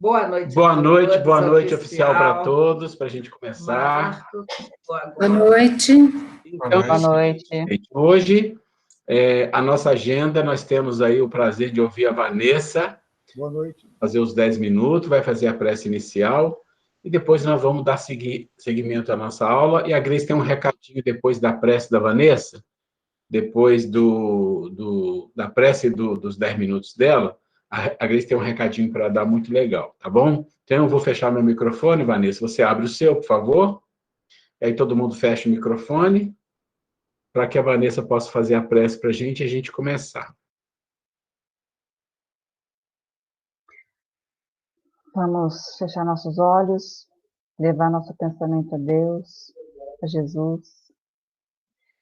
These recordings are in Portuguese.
Boa noite, oficial para todos, para a gente começar. Boa noite. Então, Boa noite. Hoje, a nossa agenda, nós temos aí o prazer de ouvir a Vanessa. Boa noite. Fazer os 10 minutos, vai fazer a prece inicial, e depois nós vamos dar seguimento à nossa aula, e a Grace tem um recadinho depois da prece da Vanessa, depois da prece dos 10 minutos dela, a Grace tem um recadinho para dar muito legal, tá bom? Então, eu vou fechar meu microfone, Vanessa, você abre o seu, por favor, e aí todo mundo fecha o microfone, para que a Vanessa possa fazer a prece para a gente e a gente começar. Vamos fechar nossos olhos, levar nosso pensamento a Deus, a Jesus,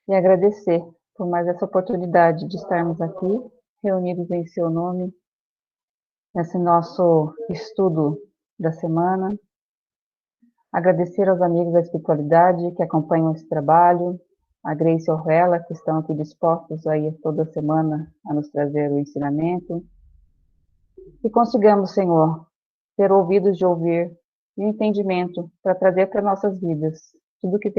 e agradecer por mais essa oportunidade de estarmos aqui, reunidos em seu nome, nesse nosso estudo da semana. Agradecer aos amigos da espiritualidade que acompanham esse trabalho, a Grace e a Orrela, que estão aqui dispostos aí toda semana a nos trazer o ensinamento. E consigamos, Senhor, ter ouvidos de ouvir e um entendimento para trazer para nossas vidas tudo que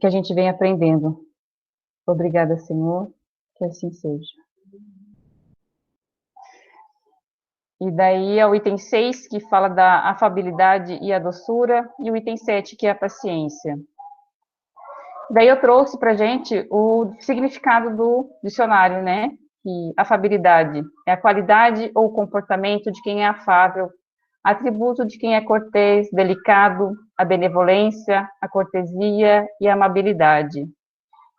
a gente vem aprendendo. Obrigada, Senhor, que assim seja. E daí é o item 6, que fala da afabilidade e a doçura, e o item 7, que é a paciência. Daí eu trouxe para a gente o significado do dicionário, né? Que afabilidade é a qualidade ou comportamento de quem é afável, atributo de quem é cortês, delicado, a benevolência, a cortesia e a amabilidade.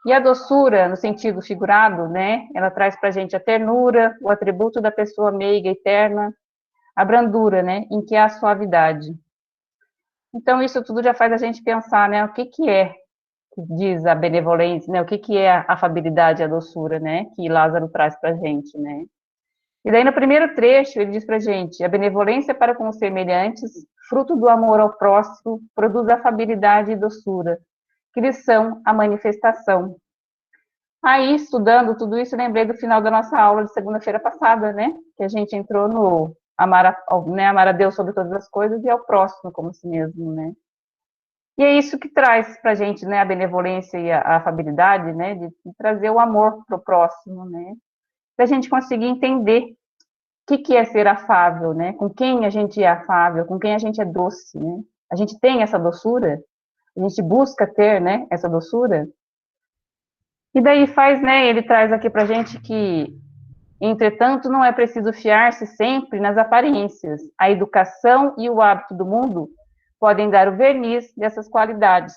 E a doçura, no sentido figurado, né, ela traz para a gente a ternura, o atributo da pessoa meiga e terna, a brandura, né, em que há a suavidade. Então, isso tudo já faz a gente pensar, né, o que diz a benevolência, né, o que é a afabilidade e a doçura, né, que Lázaro traz para a gente, né. E daí, no primeiro trecho, ele diz para a gente, a benevolência para com os semelhantes, fruto do amor ao próximo, produz afabilidade e doçura, que lhes são a manifestação. Aí, estudando tudo isso, lembrei do final da nossa aula de segunda-feira passada, né? Que a gente entrou no amar a Deus sobre todas as coisas e ao próximo como si mesmo, né? E é isso que traz para a gente, né? A benevolência e a afabilidade, né? De trazer o amor para o próximo, né? Para a gente conseguir entender o que é ser afável, né? Com quem a gente é afável, com quem a gente é doce, né? A gente tem essa doçura? A gente busca ter, né, essa doçura. E daí faz, né, ele traz aqui pra gente que, entretanto, não é preciso fiar-se sempre nas aparências. A educação e o hábito do mundo podem dar o verniz dessas qualidades.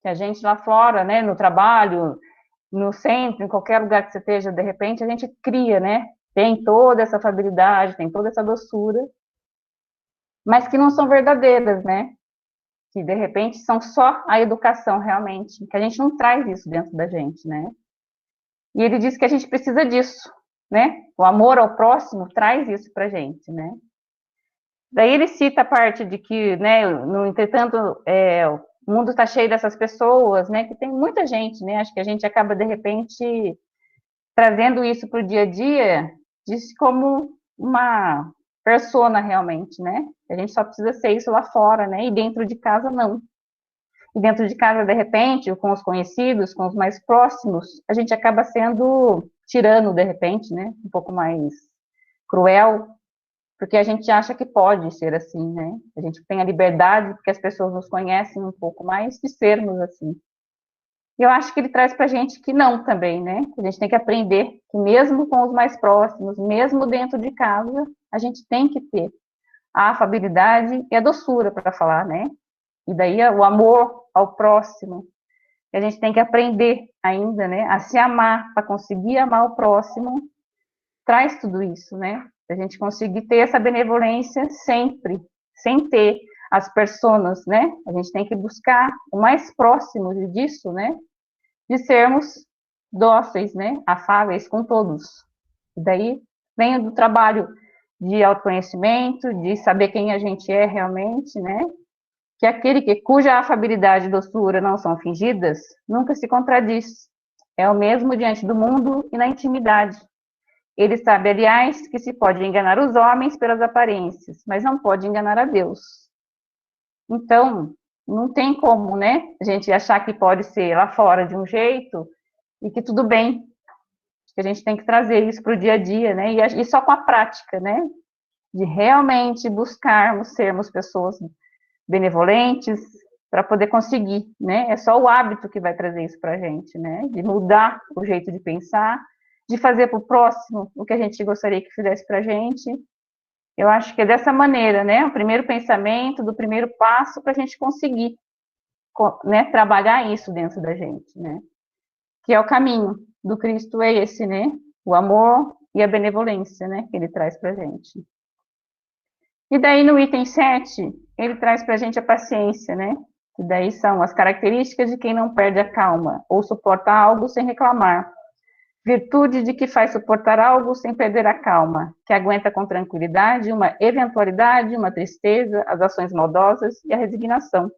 Que a gente lá fora, né, no trabalho, no centro, em qualquer lugar que você esteja, de repente, a gente cria, né, tem toda essa afabilidade, tem toda essa doçura, mas que não são verdadeiras, né? Que de repente são só a educação realmente, que a gente não traz isso dentro da gente, né? E ele diz que a gente precisa disso, né? O amor ao próximo traz isso pra gente, né? Daí ele cita a parte de que, né, no entretanto, o mundo está cheio dessas pessoas, né? Que tem muita gente, né? Acho que a gente acaba de repente trazendo isso para o dia a dia, diz como uma persona realmente, né? A gente só precisa ser isso lá fora, né? E dentro de casa, não. E dentro de casa, de repente, com os conhecidos, com os mais próximos, a gente acaba sendo tirano, de repente, né? Um pouco mais cruel, porque a gente acha que pode ser assim, né? A gente tem a liberdade, porque as pessoas nos conhecem um pouco mais, de sermos assim. E eu acho que ele traz para a gente que não também, né? Que a gente tem que aprender que mesmo com os mais próximos, mesmo dentro de casa, a gente tem que ter a afabilidade e a doçura para falar, né? E daí o amor ao próximo. E a gente tem que aprender ainda, né? A se amar, para conseguir amar o próximo, traz tudo isso, né? A gente conseguir ter essa benevolência sempre, sem ter as personas, né? A gente tem que buscar o mais próximo disso, né? De sermos dóceis, né? Afáveis com todos. E daí vem do trabalho de autoconhecimento, de saber quem a gente é realmente, né? Que aquele cuja afabilidade e doçura não são fingidas, nunca se contradiz. É o mesmo diante do mundo e na intimidade. Ele sabe, aliás, que se pode enganar os homens pelas aparências, mas não pode enganar a Deus. Então, não tem como, né, a gente achar que pode ser lá fora de um jeito e que tudo bem. Que a gente tem que trazer isso para o dia a dia, né, e só com a prática, né, de realmente buscarmos sermos pessoas benevolentes para poder conseguir, né, é só o hábito que vai trazer isso para a gente, né, de mudar o jeito de pensar, de fazer para o próximo o que a gente gostaria que fizesse para a gente. Eu acho que é dessa maneira, né, o primeiro pensamento, do primeiro passo para a gente conseguir, né, trabalhar isso dentro da gente, né, que é o caminho do Cristo, é esse, né, o amor e a benevolência, né, que ele traz para a gente. E daí no item 7, ele traz para a gente a paciência, né, que daí são as características de quem não perde a calma, ou suporta algo sem reclamar. Virtude de que faz suportar algo sem perder a calma, que aguenta com tranquilidade uma eventualidade, uma tristeza, as ações maldosas e a resignação.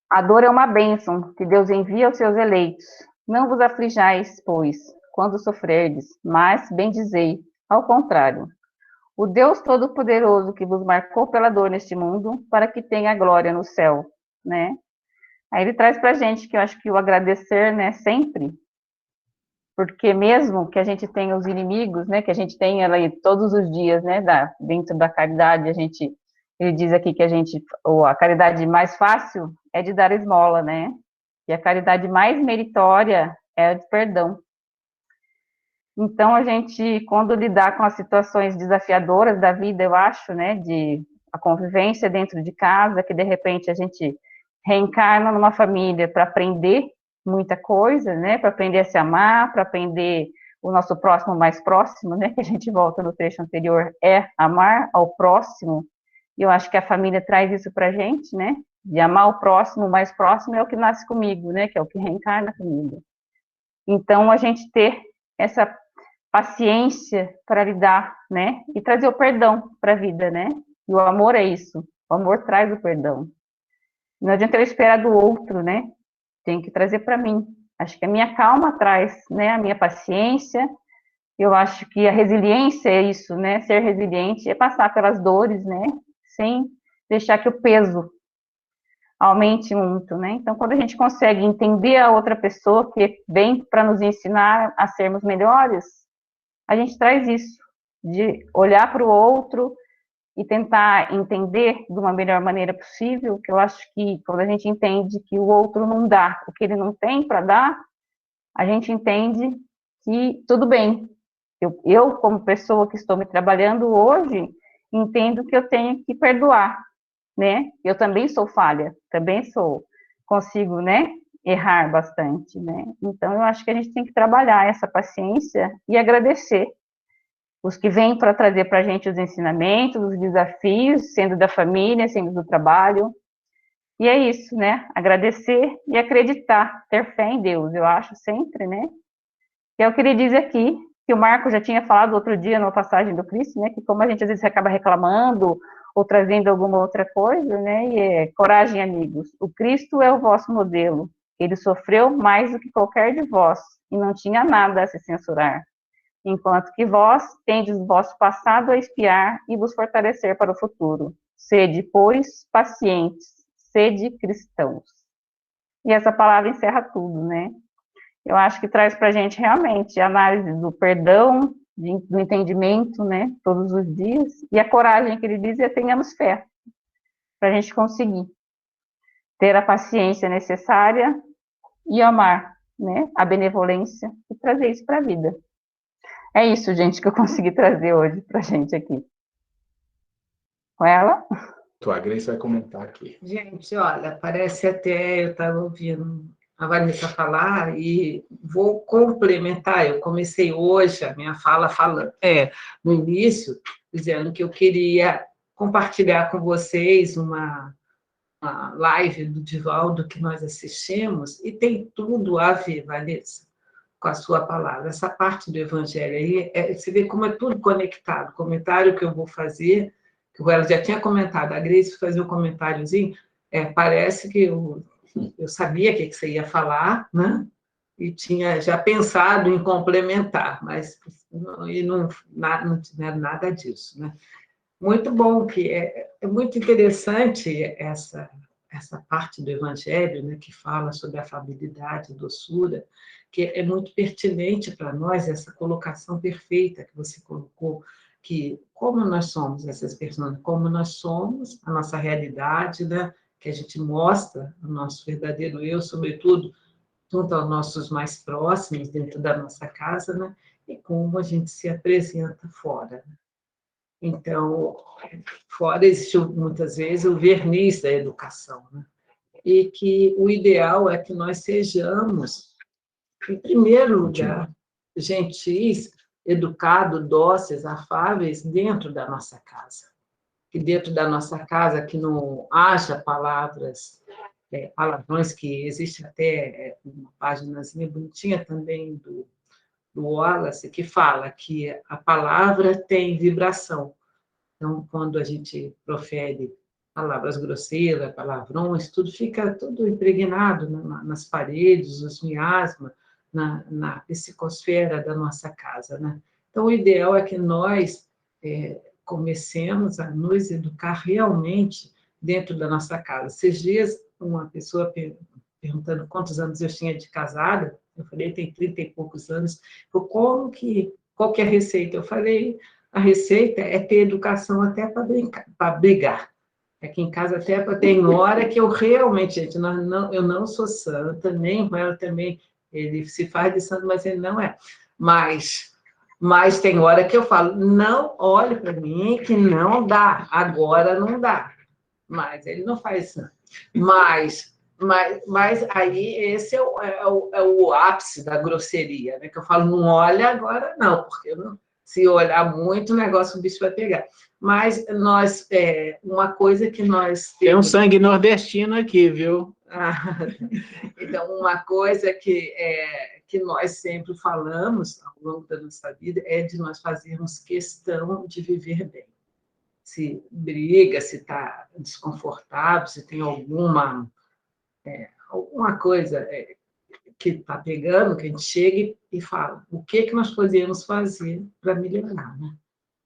A dor é uma bênção que Deus envia aos seus eleitos. Não vos aflijais, pois, quando sofrerdes, mas bendizei, ao contrário. O Deus Todo-Poderoso que vos marcou pela dor neste mundo, para que tenha glória no céu, né? Aí ele traz para a gente que eu acho que o agradecer, né, sempre, porque mesmo que a gente tenha os inimigos, né, que a gente tenha ali todos os dias, né, dentro da caridade, ele diz aqui que a caridade mais fácil é de dar esmola, né, e a caridade mais meritória é a de perdão. Então, a gente, quando lidar com as situações desafiadoras da vida, eu acho, né, de a convivência dentro de casa, que de repente a gente reencarna numa família para aprender muita coisa, né, para aprender a se amar, para aprender o nosso próximo mais próximo, né, que a gente volta no trecho anterior, é amar ao próximo, e eu acho que a família traz isso para a gente, né, de amar o próximo, o mais próximo é o que nasce comigo, né, que é o que reencarna comigo. Então, a gente ter essa paciência para lidar, né, e trazer o perdão para a vida, né, e o amor é isso, o amor traz o perdão. Não adianta eu esperar do outro, né, tem que trazer para mim. Acho que a minha calma traz, né, a minha paciência, eu acho que a resiliência é isso, né, ser resiliente é passar pelas dores, né, sem deixar que o peso aumente muito, né, então quando a gente consegue entender a outra pessoa que vem para nos ensinar a sermos melhores, a gente traz isso, de olhar para o outro e tentar entender de uma melhor maneira possível, que eu acho que quando a gente entende que o outro não dá o que ele não tem para dar, a gente entende que tudo bem. Eu, como pessoa que estou me trabalhando hoje, entendo que eu tenho que perdoar, né? Eu também sou falha, consigo, né, errar bastante, né? Então, eu acho que a gente tem que trabalhar essa paciência e agradecer os que vêm para trazer para a gente os ensinamentos, os desafios, sendo da família, sendo do trabalho. E é isso, né? Agradecer e acreditar, ter fé em Deus, eu acho sempre, né? Que é o que ele diz aqui, que o Marco já tinha falado outro dia na passagem do Cristo, né? Que como a gente às vezes acaba reclamando ou trazendo alguma outra coisa, né? E é coragem, amigos. O Cristo é o vosso modelo. Ele sofreu mais do que qualquer de vós e não tinha nada a se censurar. Enquanto que vós tendes o vosso passado a espiar e vos fortalecer para o futuro. Sede, pois, pacientes, sede cristãos. E essa palavra encerra tudo, né? Eu acho que traz para a gente realmente a análise do perdão, do entendimento, né, todos os dias, e a coragem que ele diz é tenhamos fé, para a gente conseguir ter a paciência necessária e amar, né, a benevolência e trazer isso para a vida. É isso, gente, que eu consegui trazer hoje para a gente aqui. Com ela? A Grace vai comentar aqui. Gente, olha, parece até, eu estava ouvindo a Vanessa falar e vou complementar. Eu comecei hoje a minha fala no início, dizendo que eu queria compartilhar com vocês uma live do Divaldo que nós assistimos, e tem tudo a ver, Vanessa, com a sua palavra. Essa parte do Evangelho aí, você vê como é tudo conectado. O comentário que eu vou fazer, que ela já tinha comentado, a Grace fazer um comentáriozinho, parece que eu sabia o que você ia falar, né? e tinha já pensado em complementar, mas não tiveram nada disso, né? Muito bom, que é muito interessante essa parte do Evangelho, né, que fala sobre afabilidade, doçura, que é muito pertinente para nós, essa colocação perfeita que você colocou, que como nós somos essas pessoas, como nós somos, a nossa realidade, né, que a gente mostra o nosso verdadeiro eu, sobretudo, junto aos nossos mais próximos, dentro da nossa casa, né, e como a gente se apresenta fora. Então, fora existe muitas vezes o verniz da educação, né? E que o ideal é que nós sejamos, em primeiro lugar, gentis, educados, dóceis, afáveis dentro da nossa casa. Que dentro da nossa casa que não haja palavras, palavrões, que existe até uma páginazinha bonitinha também do Wallace, que fala que a palavra tem vibração. Então, quando a gente profere palavras grosseiras, palavrões, tudo fica tudo impregnado nas paredes, nos miasmas, na psicosfera da nossa casa, né? Então, o ideal é que nós comecemos a nos educar realmente dentro da nossa casa. Esses dias, uma pessoa perguntando quantos anos eu tinha de casada, eu falei, tem 30 e poucos anos, qual que é a receita? Eu falei, a receita é ter educação até para brigar. Aqui em casa até tem hora que eu realmente, gente, eu não sou santa, nem ela também, ele se faz de santo, mas ele não é. Mas tem hora que eu falo, não olhe para mim, que não dá, agora não dá. Mas ele não faz isso. Mas aí esse é o ápice da grosseria, né? Que eu falo, não olha agora não, porque se olhar muito, o negócio, o bicho vai pegar. Mas nós, uma coisa que nós temos... Tem um sangue nordestino aqui, viu? Então, uma coisa que nós sempre falamos ao longo da nossa vida é de nós fazermos questão de viver bem. Se briga, se está desconfortável, se tem alguma coisa que está pegando, que a gente chegue e fala o que nós podemos fazer para melhorar, né?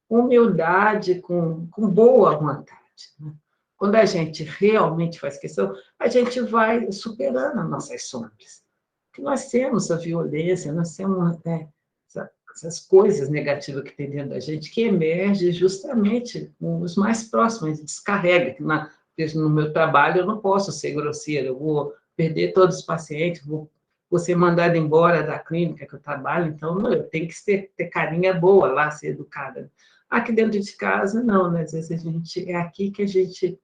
Humildade com boa vontade, né? Quando a gente realmente faz questão, a gente vai superando as nossas sombras. Porque nós temos a violência, nós temos essas coisas negativas que tem dentro da gente, que emergem justamente com os mais próximos, descarrega. No meu trabalho, eu não posso ser grosseira, eu vou perder todos os pacientes, vou ser mandada embora da clínica que eu trabalho, então eu tenho que ter carinha boa lá, ser educada. Aqui dentro de casa, não, né? Às vezes é aqui que a gente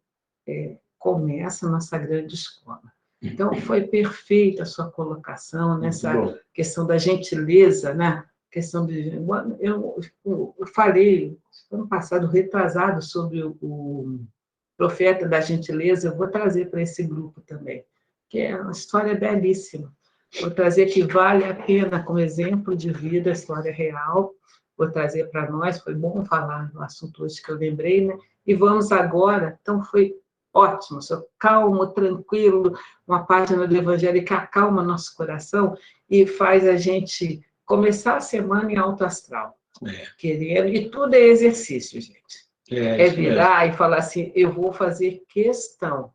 começa a nossa grande escola. Então, foi perfeita a sua colocação nessa questão da gentileza, né? Questão de... Eu falei, ano passado, retrasado, sobre o profeta da gentileza, eu vou trazer para esse grupo também, que é uma história belíssima. Vou trazer que vale a pena, como exemplo de vida, a história real, vou trazer para nós, foi bom falar no assunto hoje que eu lembrei, né? E vamos agora, então foi ótimo, sou calmo, tranquilo, uma página do Evangelho que acalma nosso coração e faz a gente começar a semana em alto astral, querendo, e tudo é exercício, gente. É virar e falar assim, eu vou fazer questão.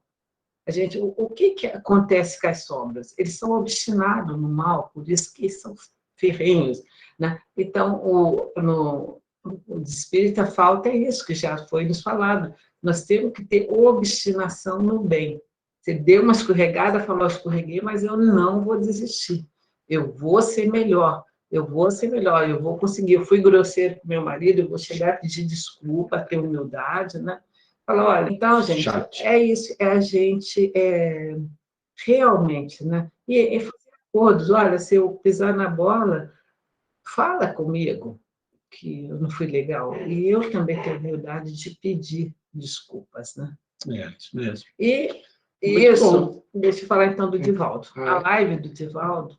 O que acontece com as sombras? Eles são obstinados no mal, por isso que são ferrenhos, né? Então, o espírita falta é isso, que já foi nos falado. Nós temos que ter obstinação no bem. Você deu uma escorregada, falou, escorreguei, mas eu não vou desistir. Eu vou ser melhor. Eu vou conseguir. Eu fui grosseiro com meu marido, eu vou chegar a pedir desculpa, ter humildade, né? Falar, olha, então, gente, é isso, é a gente realmente, né? E fazer acordos, olha, se eu pisar na bola, fala comigo que eu não fui legal. E eu também tenho a humildade de pedir desculpas, né? Isso mesmo. E isso, deixa eu falar então do Divaldo. A live do Divaldo,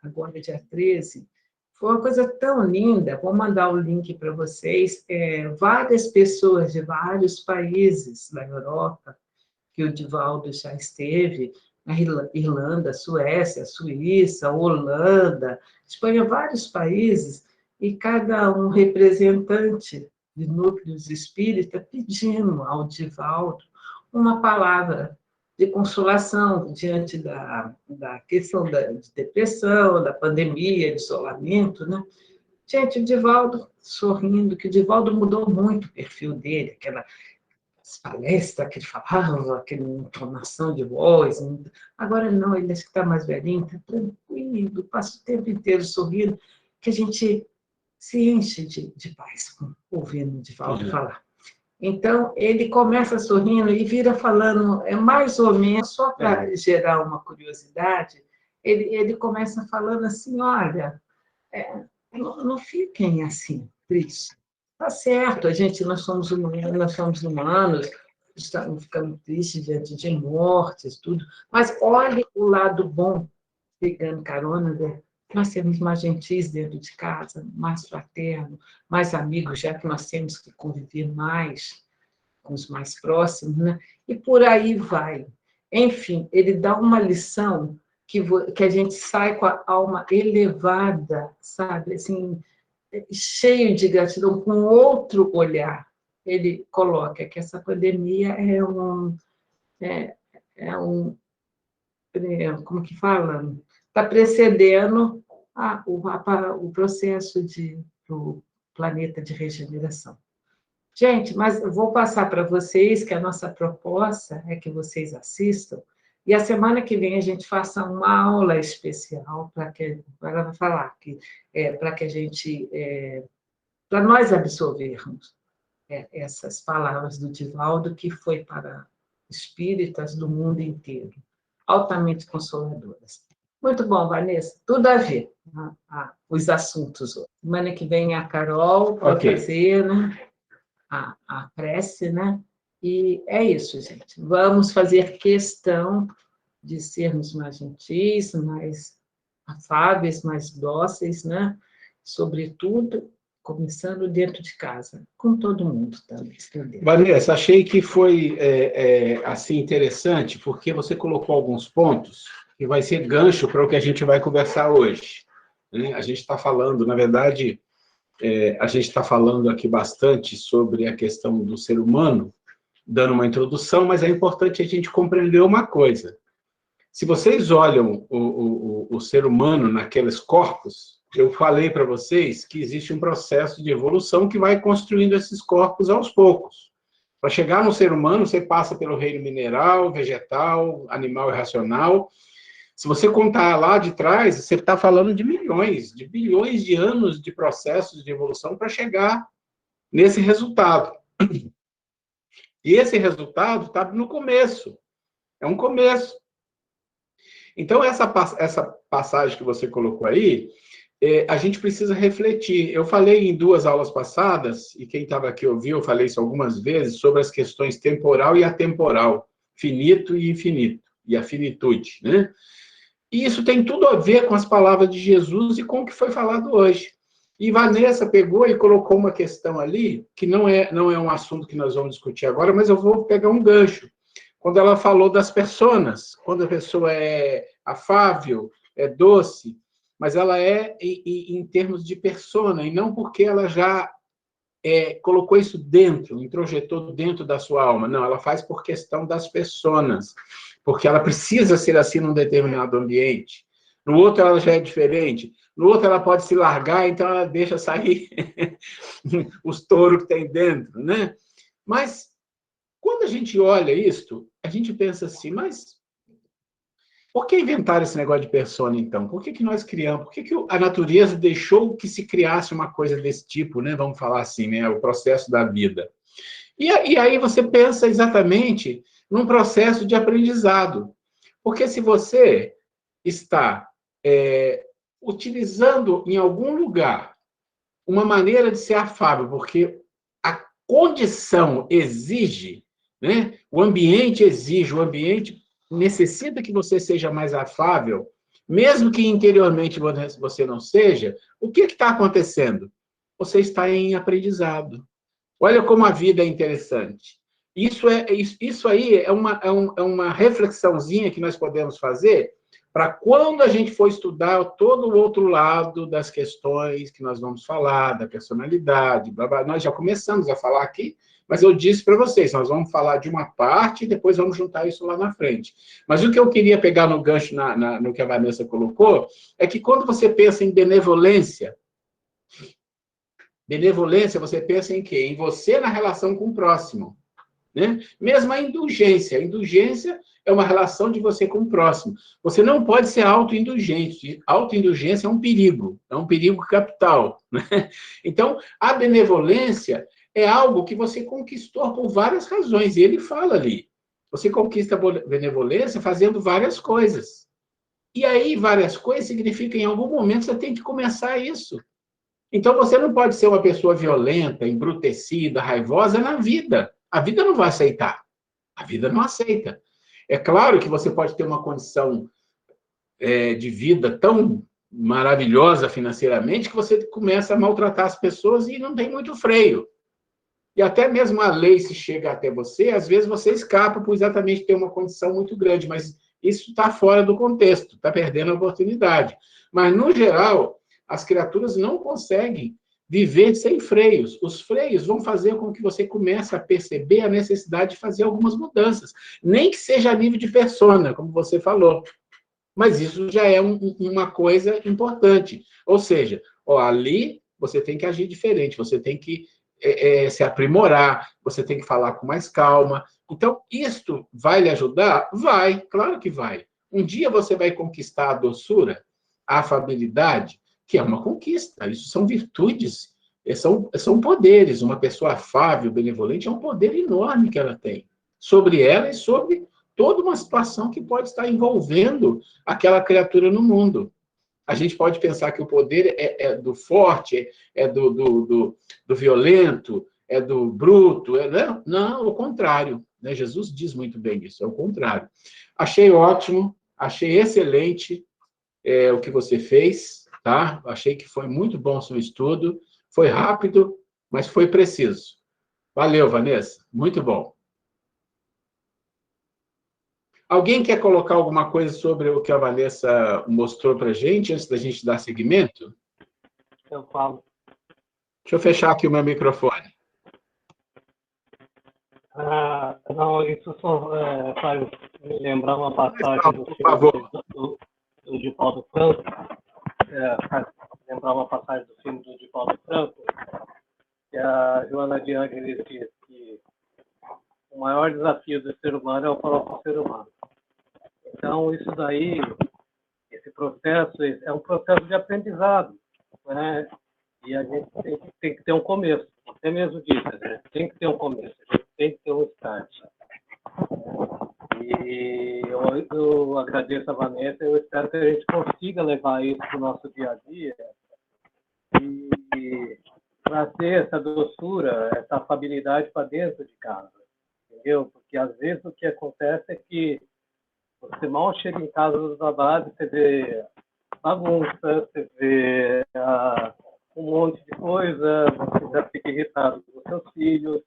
agora dia 13, foi uma coisa tão linda. Vou mandar o link para vocês. Várias pessoas de vários países da Europa, que o Divaldo já esteve, a Irlanda, Suécia, Suíça, Holanda, Espanha, vários países, e cada um representante de núcleos espíritas pedindo ao Divaldo uma palavra de consolação diante da questão de depressão, da pandemia, de isolamento, né? Gente, o Divaldo sorrindo, que o Divaldo mudou muito o perfil dele, aquelas palestras que ele falava, aquela entonação de voz. Agora não, ele acho que está mais velhinho, está tranquilo, passa o tempo inteiro sorrindo, que a gente se enche de paz ouvindo o Divaldo falar. Então, ele começa sorrindo e vira falando, mais ou menos, só para gerar uma curiosidade, ele começa falando assim, olha, não fiquem assim, tristes. Tá certo, nós somos humanos, estamos ficando tristes diante de mortes, tudo, mas olhe o lado bom, pegando carona, né? Nós temos mais gentis dentro de casa, mais fraterno, mais amigos, já que nós temos que conviver mais com os mais próximos, né? E por aí vai. Enfim, ele dá uma lição que a gente sai com a alma elevada, sabe? Assim, cheio de gratidão, com outro olhar. Ele coloca que essa pandemia como que fala? Está precedendo o processo do planeta de regeneração. Gente, mas eu vou passar para vocês que a nossa proposta é que vocês assistam, e a semana que vem a gente faça uma aula especial para que ela vai falar que para que a gente para nós absorvermos essas palavras do Divaldo, que foi para espíritas do mundo inteiro, altamente consoladoras. Muito bom, Vanessa, tudo a ver os assuntos. Semana que vem a Carol vai fazer, né, a prece, né? E é isso, gente. Vamos fazer questão de sermos mais gentis, mais afáveis, mais dóceis, né? Sobretudo, começando dentro de casa, com todo mundo também. Vanessa, achei que foi assim interessante, porque você colocou alguns pontos que vai ser gancho para o que a gente vai conversar hoje. Né? A gente está falando, na verdade, a gente está falando aqui bastante sobre a questão do ser humano, dando uma introdução, mas é importante a gente compreender uma coisa. Se vocês olham o ser humano naqueles corpos, eu falei para vocês que existe um processo de evolução que vai construindo esses corpos aos poucos. Para chegar no ser humano, você passa pelo reino mineral, vegetal, animal e racional. Se você contar lá de trás, você está falando de milhões, de bilhões de anos de processos de evolução para chegar nesse resultado. E esse resultado está no começo. É um começo. Então, essa passagem que você colocou aí, a gente precisa refletir. Eu falei em 2 aulas passadas, e quem estava aqui ouviu, eu falei isso algumas vezes, sobre as questões temporal e atemporal, finito e infinito, e a finitude, né? E isso tem tudo a ver com as palavras de Jesus e com o que foi falado hoje. E Vanessa pegou e colocou uma questão ali, que não é um assunto que nós vamos discutir agora, mas eu vou pegar um gancho. Quando ela falou das personas, quando a pessoa é afável, é doce, mas ela é em termos de persona, e não porque ela já colocou isso dentro, introjetou dentro da sua alma. Não, ela faz por questão das personas, porque ela precisa ser assim num determinado ambiente. No outro ela já é diferente. No outro ela pode se largar, então ela deixa sair os touros que tem dentro, né? Mas quando a gente olha isto, a gente pensa assim, mas por que inventaram esse negócio de persona, então? Por que nós criamos? Por que a natureza deixou que se criasse uma coisa desse tipo, né? Vamos falar assim, né? O processo da vida. E aí você pensa exatamente num processo de aprendizado. Porque se você está utilizando em algum lugar uma maneira de ser afável, porque a condição exige, né? O ambiente exige, o ambiente necessita que você seja mais afável, mesmo que interiormente você não seja, o que está acontecendo? Você está em aprendizado. Olha como a vida é interessante. Isso aí é uma reflexãozinha que nós podemos fazer para quando a gente for estudar todo o outro lado das questões que nós vamos falar, da personalidade, blá, blá. Nós já começamos a falar aqui, mas eu disse para vocês, nós vamos falar de uma parte e depois vamos juntar isso lá na frente. Mas o que eu queria pegar no gancho no que a Vanessa colocou, é que quando você pensa em benevolência, você pensa em quê? Em você na relação com o próximo. Né? Mesmo a indulgência. A indulgência é uma relação de você com o próximo. Você não pode ser autoindulgente. Autoindulgência é um perigo capital. Né? Então, a benevolência é algo que você conquistou por várias razões, e ele fala ali. Você conquista a benevolência fazendo várias coisas. E aí, várias coisas significa, em algum momento, você tem que começar isso. Então, você não pode ser uma pessoa violenta, embrutecida, raivosa na vida. A vida não vai aceitar. A vida não aceita. É claro que você pode ter uma condição de vida tão maravilhosa financeiramente que você começa a maltratar as pessoas e não tem muito freio. E até mesmo a lei, se chega até você, às vezes você escapa por exatamente ter uma condição muito grande, mas isso está fora do contexto, está perdendo a oportunidade. Mas, no geral, as criaturas não conseguem viver sem freios. Os freios vão fazer com que você comece a perceber a necessidade de fazer algumas mudanças, nem que seja a nível de persona, como você falou. Mas isso já é uma coisa importante. Ou seja, ali você tem que agir diferente, você tem que se aprimorar, você tem que falar com mais calma. Então, isto vai lhe ajudar? Vai, claro que vai. Um dia você vai conquistar a doçura, a afabilidade, que é uma conquista. Isso são virtudes, são poderes. Uma pessoa afável, benevolente, é um poder enorme que ela tem sobre ela e sobre toda uma situação que pode estar envolvendo aquela criatura no mundo. A gente pode pensar que o poder é do forte, é do violento, é do bruto. Não, o contrário. Né? Jesus diz muito bem isso, é o contrário. Achei ótimo, achei excelente o que você fez, tá? Achei que foi muito bom o seu estudo, foi rápido, mas foi preciso. Valeu, Vanessa, muito bom. Alguém quer colocar alguma coisa sobre o que a Vanessa mostrou para a gente, antes da gente dar seguimento? Eu falo. Deixa eu fechar aqui o meu microfone. Não, isso só faz me lembrar uma passagem do filme do Divaldo Franco. Faz lembrar uma passagem do filme do Divaldo Franco, que a Joana de Ângeles diz que o maior desafio do ser humano é o próprio ser humano. Então, isso daí, esse processo, é um processo de aprendizado, né? E a gente tem que ter um começo. Você mesmo disse, a gente tem que ter um começo, a gente tem que ter um start. E eu agradeço a Vanessa, eu espero que a gente consiga levar isso para o nosso dia a dia e trazer essa doçura, essa afabilidade para dentro de casa, entendeu? Porque às vezes o que acontece é que você mal chega em casa do trabalho, você vê bagunça, você vê um monte de coisa, você já fica irritado com os seus filhos.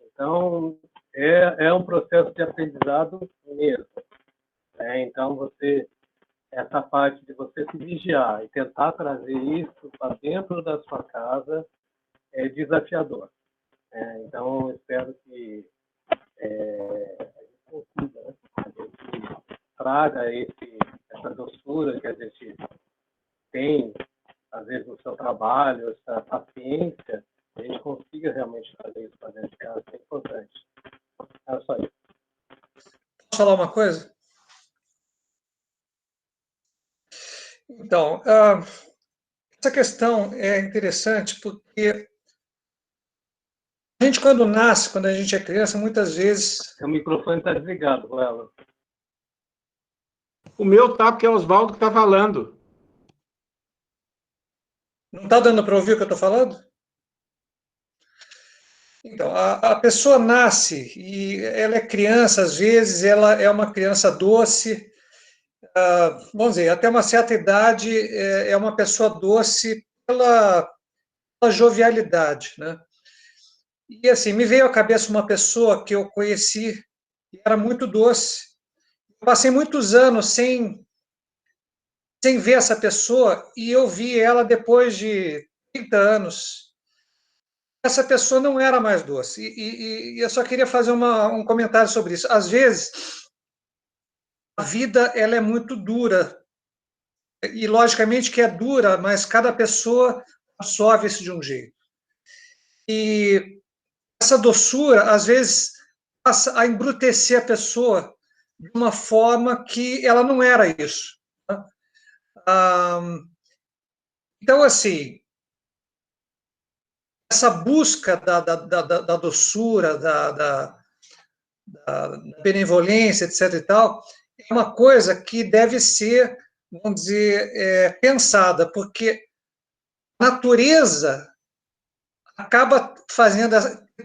Então, é um processo de aprendizado mesmo. Né? Então, essa parte de você se vigiar e tentar trazer isso para dentro da sua casa é desafiador. Então, eu espero que a gente traga essa doçura que a gente tem, às vezes, no seu trabalho, essa paciência, a gente consiga realmente trazer isso para dentro de casa, é importante. É só isso. Posso falar uma coisa? Então, essa questão é interessante porque a gente, quando nasce, quando a gente é criança, muitas vezes... O microfone está desligado, Léo. O meu tá, porque é o Oswaldo que está falando. Não está dando para ouvir o que eu estou falando? Então, a pessoa nasce e ela é criança, às vezes, ela é uma criança doce, vamos dizer, até uma certa idade é uma pessoa doce pela jovialidade, né? E, assim, me veio à cabeça uma pessoa que eu conheci, que era muito doce. Eu passei muitos anos sem ver essa pessoa, e eu vi ela depois de 30 anos. Essa pessoa não era mais doce. E eu só queria fazer um comentário sobre isso. Às vezes, a vida ela é muito dura. E, logicamente, que é dura, mas cada pessoa absorve isso de um jeito. E essa doçura, às vezes, passa a embrutecer a pessoa de uma forma que ela não era isso. Né? Então, assim, essa busca da doçura, da benevolência, etc. e tal, é uma coisa que deve ser, vamos dizer, pensada, porque a natureza acaba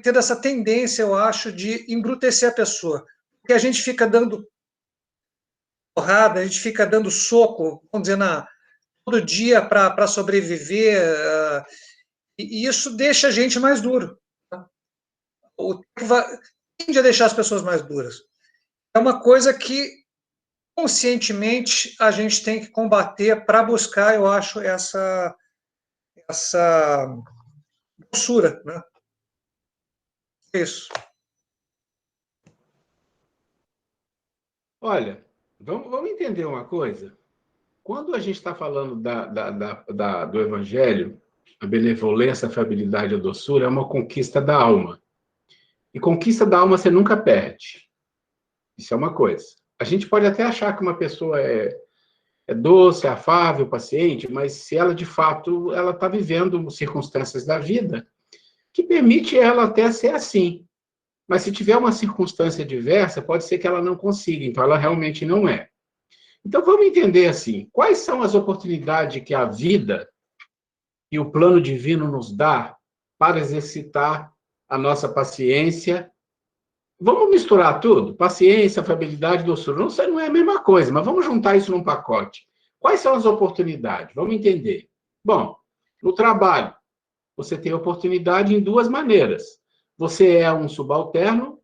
tendo essa tendência, eu acho, de embrutecer a pessoa. Porque a gente fica dando porrada, a gente fica dando soco, vamos dizer, todo dia para sobreviver, e isso deixa a gente mais duro. Tá? O tempo tende a deixar as pessoas mais duras. É uma coisa que, conscientemente, a gente tem que combater para buscar, eu acho, essa doçura, né? Isso. Olha, vamos entender uma coisa. Quando a gente está falando do Evangelho, a benevolência, a afabilidade, a doçura é uma conquista da alma. E conquista da alma você nunca perde. Isso é uma coisa. A gente pode até achar que uma pessoa é doce, afável, paciente, mas se ela, de fato, ela está vivendo circunstâncias da vida que permite ela até ser assim. Mas se tiver uma circunstância diversa, pode ser que ela não consiga. Então, ela realmente não é. Então, vamos entender assim, quais são as oportunidades que a vida e o plano divino nos dá para exercitar a nossa paciência. Vamos misturar tudo? Paciência, afabilidade, doçura. Não é a mesma coisa, mas vamos juntar isso num pacote. Quais são as oportunidades? Vamos entender. Bom, no trabalho, você tem oportunidade em duas maneiras. Você é um subalterno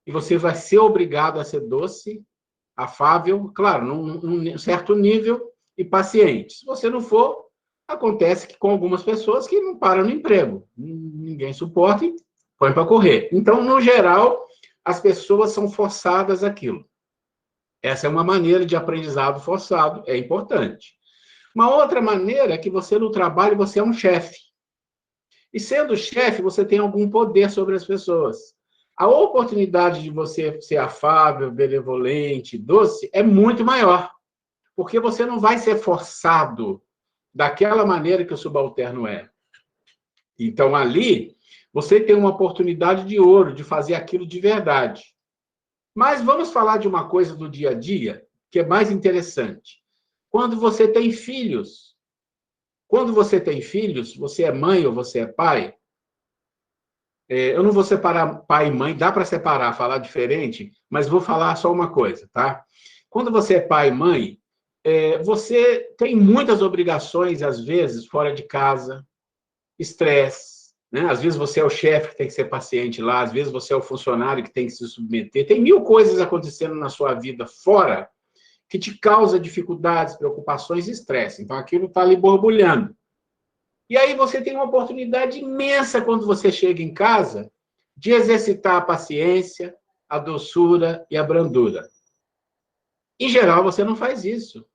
e você vai ser obrigado a ser doce, afável, claro, num certo nível, e paciente. Se você não for, acontece que com algumas pessoas que não param no emprego. Ninguém suporta e põe para correr. Então, no geral, as pessoas são forçadas àquilo. Essa é uma maneira de aprendizado forçado, é importante. Uma outra maneira é que você, no trabalho, você é um chefe. E sendo chefe, você tem algum poder sobre as pessoas. A oportunidade de você ser afável, benevolente, doce, é muito maior. Porque você não vai ser forçado daquela maneira que o subalterno é. Então, ali, você tem uma oportunidade de ouro de fazer aquilo de verdade. Mas vamos falar de uma coisa do dia a dia, que é mais interessante. Quando você tem filhos, você é mãe ou você é pai, eu não vou separar pai e mãe, dá para separar, falar diferente, mas vou falar só uma coisa, tá? Quando você é pai e mãe, você tem muitas obrigações, às vezes, fora de casa, estresse, né? Às vezes você é o chefe que tem que ser paciente lá, às vezes você é o funcionário que tem que se submeter. Tem 1000 coisas acontecendo na sua vida fora que te causa dificuldades, preocupações e estresse. Então, aquilo está ali borbulhando. E aí você tem uma oportunidade imensa quando você chega em casa de exercitar a paciência, a doçura e a brandura. Em geral, você não faz isso.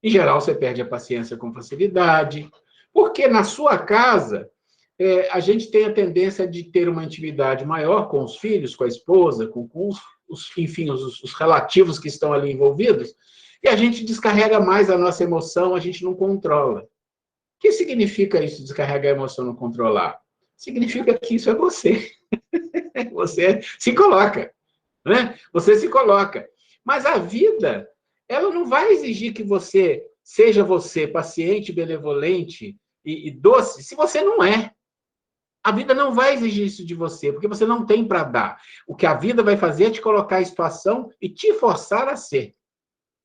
Em geral, você perde a paciência com facilidade, porque na sua casa, a gente tem a tendência de ter uma intimidade maior com os filhos, com a esposa, com enfim, os relativos que estão ali envolvidos, e a gente descarrega mais a nossa emoção, a gente não controla. O que significa isso, descarregar a emoção, não controlar? Significa que isso é você. Você se coloca, né? Você se coloca. Mas a vida, ela não vai exigir que você seja paciente, benevolente e doce, se você não é. A vida não vai exigir isso de você, porque você não tem para dar. O que a vida vai fazer é te colocar em situação e te forçar a ser.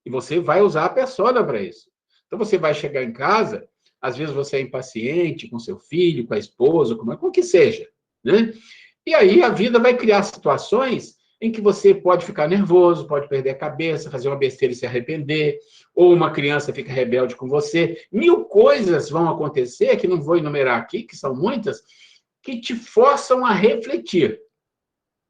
E você vai usar a persona para isso. Então, você vai chegar em casa, às vezes você é impaciente com seu filho, com a esposa, com o que seja, né? E aí a vida vai criar situações em que você pode ficar nervoso, pode perder a cabeça, fazer uma besteira e se arrepender, ou uma criança fica rebelde com você. 1000 coisas vão acontecer, que não vou enumerar aqui, que são muitas, que te forçam a refletir.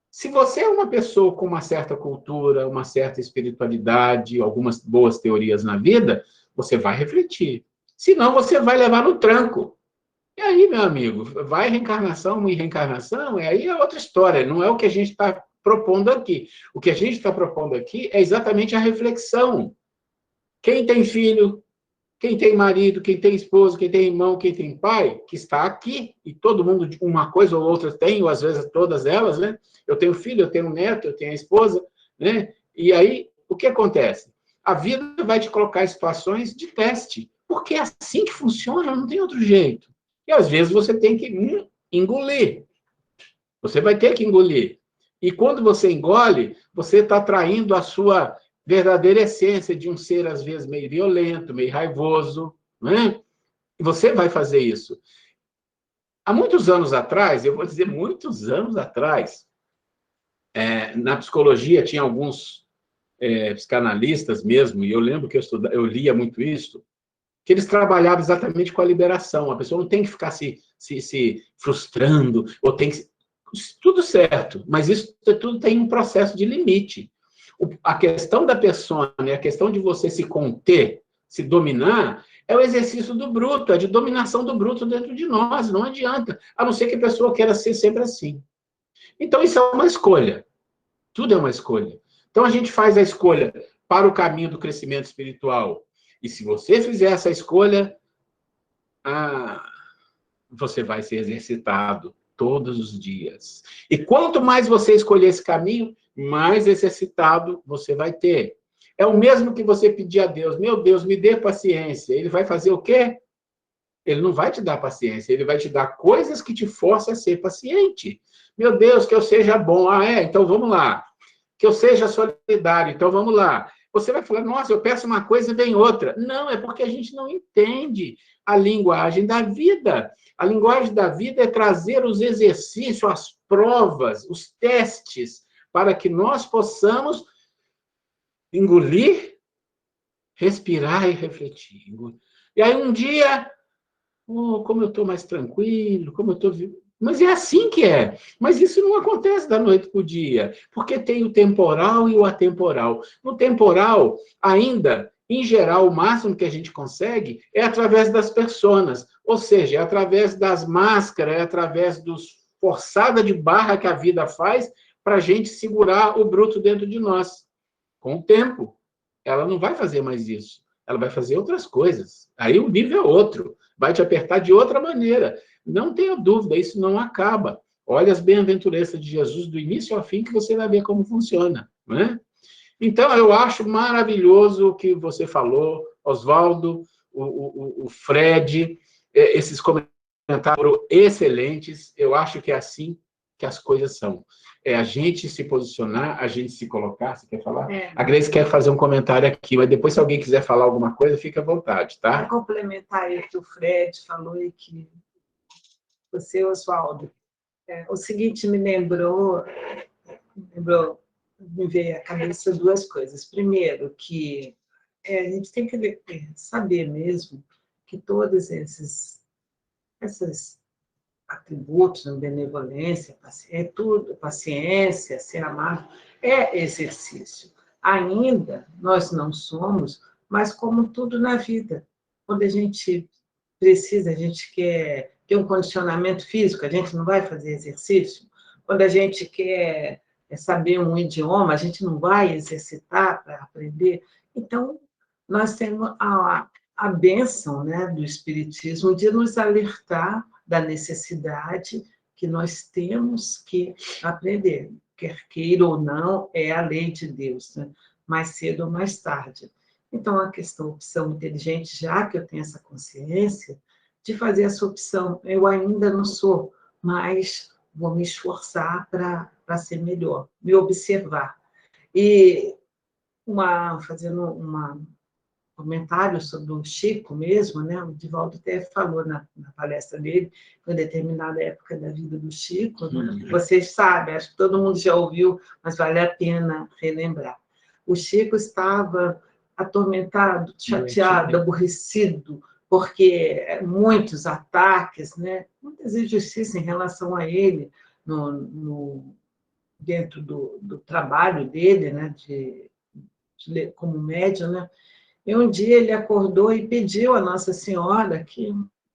Se você é uma pessoa com uma certa cultura, uma certa espiritualidade, algumas boas teorias na vida, você vai refletir. Senão, você vai levar no tranco. E aí, meu amigo, vai reencarnação e reencarnação, e aí é outra história, não é o que a gente está propondo aqui. O que a gente está propondo aqui é exatamente a reflexão. Quem tem filho, quem tem marido, quem tem esposo, quem tem irmão, quem tem pai, que está aqui, e todo mundo, uma coisa ou outra tem, ou às vezes todas elas, né? Eu tenho filho, eu tenho neto, eu tenho a esposa, né? E aí, o que acontece? A vida vai te colocar em situações de teste, porque é assim que funciona, não tem outro jeito. E às vezes você tem que engolir. Você vai ter que engolir. E quando você engole, você está traindo a sua verdadeira essência de um ser, às vezes, meio violento, meio raivoso, né? E você vai fazer isso. Há muitos anos atrás, eu vou dizer muitos anos atrás, na psicologia tinha alguns psicanalistas mesmo, e eu lembro que eu lia muito isso, que eles trabalhavam exatamente com a liberação. A pessoa não tem que ficar se frustrando, ou tem que... Tudo certo, mas isso tudo tem um processo de limite. A questão da persona, a questão de você se conter, se dominar, é o exercício do bruto, é de dominação do bruto dentro de nós, não adianta, a não ser que a pessoa queira ser sempre assim. Então, isso é uma escolha. Tudo é uma escolha. Então, a gente faz a escolha para o caminho do crescimento espiritual. E se você fizer essa escolha, você vai ser exercitado todos os dias. E quanto mais você escolher esse caminho, mais exercitado você vai ter. É o mesmo que você pedir a Deus, meu Deus, me dê paciência. Ele vai fazer o quê? Ele não vai te dar paciência, ele vai te dar coisas que te forçam a ser paciente. Meu Deus, que eu seja bom. Então vamos lá. Que eu seja solidário, então vamos lá. Você vai falar, nossa, eu peço uma coisa e vem outra. Não, é porque a gente não entende a linguagem da vida. A linguagem da vida é trazer os exercícios, as provas, os testes, para que nós possamos engolir, respirar e refletir. E aí um dia, como eu estou mais tranquilo, como eu estou... Mas é assim que é. Mas isso não acontece da noite para o dia, porque tem o temporal e o atemporal. No temporal, ainda, em geral, o máximo que a gente consegue é através das personas, ou seja, é através das máscaras, é através dos forçada de barra que a vida faz para a gente segurar o bruto dentro de nós. Com o tempo, ela não vai fazer mais isso. Ela vai fazer outras coisas. Aí o nível é outro. Vai te apertar de outra maneira. Não tenha dúvida, isso não acaba. Olha as bem-aventuranças de Jesus do início ao fim, que você vai ver como funciona, não é? Então, eu acho maravilhoso o que você falou, Oswaldo, o Fred, esses comentários foram excelentes. Eu acho que é assim que as coisas são. É a gente se posicionar, a gente se colocar. Você quer falar? A Grace quer fazer um comentário aqui, mas depois, se alguém quiser falar alguma coisa, fica à vontade, tá? Para complementar o que o Fred falou e que você, Oswaldo, o seguinte me veio à cabeça duas coisas. Primeiro, que a gente tem que saber mesmo que todos esses atributos, benevolência, tudo, paciência, ser amado, é exercício. Ainda nós não somos, mas como tudo na vida, quando a gente precisa, a gente quer ter um condicionamento físico, a gente não vai fazer exercício. Quando a gente quer saber um idioma, a gente não vai exercitar para aprender. Então, nós temos a bênção, né, do Espiritismo de nos alertar da necessidade que nós temos que aprender, quer queira ou não, é a lei de Deus, né? Mais cedo ou mais tarde. Então, a questão opção inteligente, já que eu tenho essa consciência, de fazer essa opção. Eu ainda não sou, mas vou me esforçar para ser melhor, me observar. E fazendo uma comentário sobre o Chico mesmo, né? O Divaldo até falou na palestra dele, em determinada época da vida do Chico, né? Vocês sabem, acho que todo mundo já ouviu, mas vale a pena relembrar. O Chico estava atormentado, chateado, aborrecido, porque muitos ataques, né? Muitas injustiças em relação a ele, dentro do trabalho dele, né? Como médium, né? E um dia ele acordou e pediu a Nossa Senhora que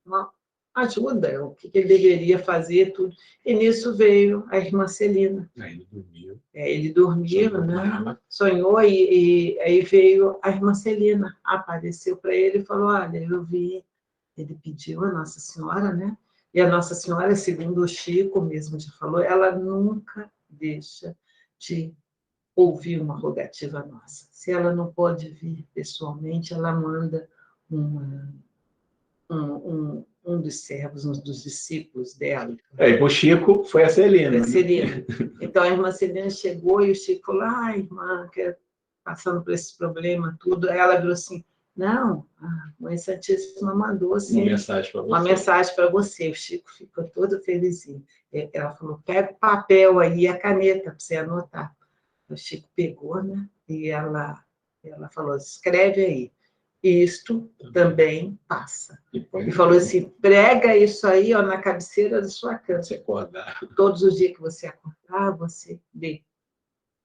uma ajuda, o que ele deveria fazer, tudo. E nisso veio a irmã Celina. Ele dormiu. Ele dormiu, né? Sonhou, e aí veio a irmã Celina, apareceu para ele e falou, olha, eu vi, ele pediu a Nossa Senhora, né? E a Nossa Senhora, segundo o Chico mesmo já falou, ela nunca deixa de ouvir uma rogativa nossa. Se ela não pode vir pessoalmente, ela manda um dos servos, um dos discípulos dela. E o Chico foi a Celina. Então, a irmã Celina chegou e o Chico falou, irmã, que passando por esse problema, tudo. Aí ela virou assim, não, a Mãe Santíssima mandou assim, uma mensagem para você. O Chico ficou todo felizinho. Ela falou, pega o papel aí e a caneta para você anotar. O Chico pegou, né? E ela falou, escreve aí. Isto também passa. E falou assim, prega isso aí, ó, na cabeceira da sua cama. Todos os dias que você acordar, você lê.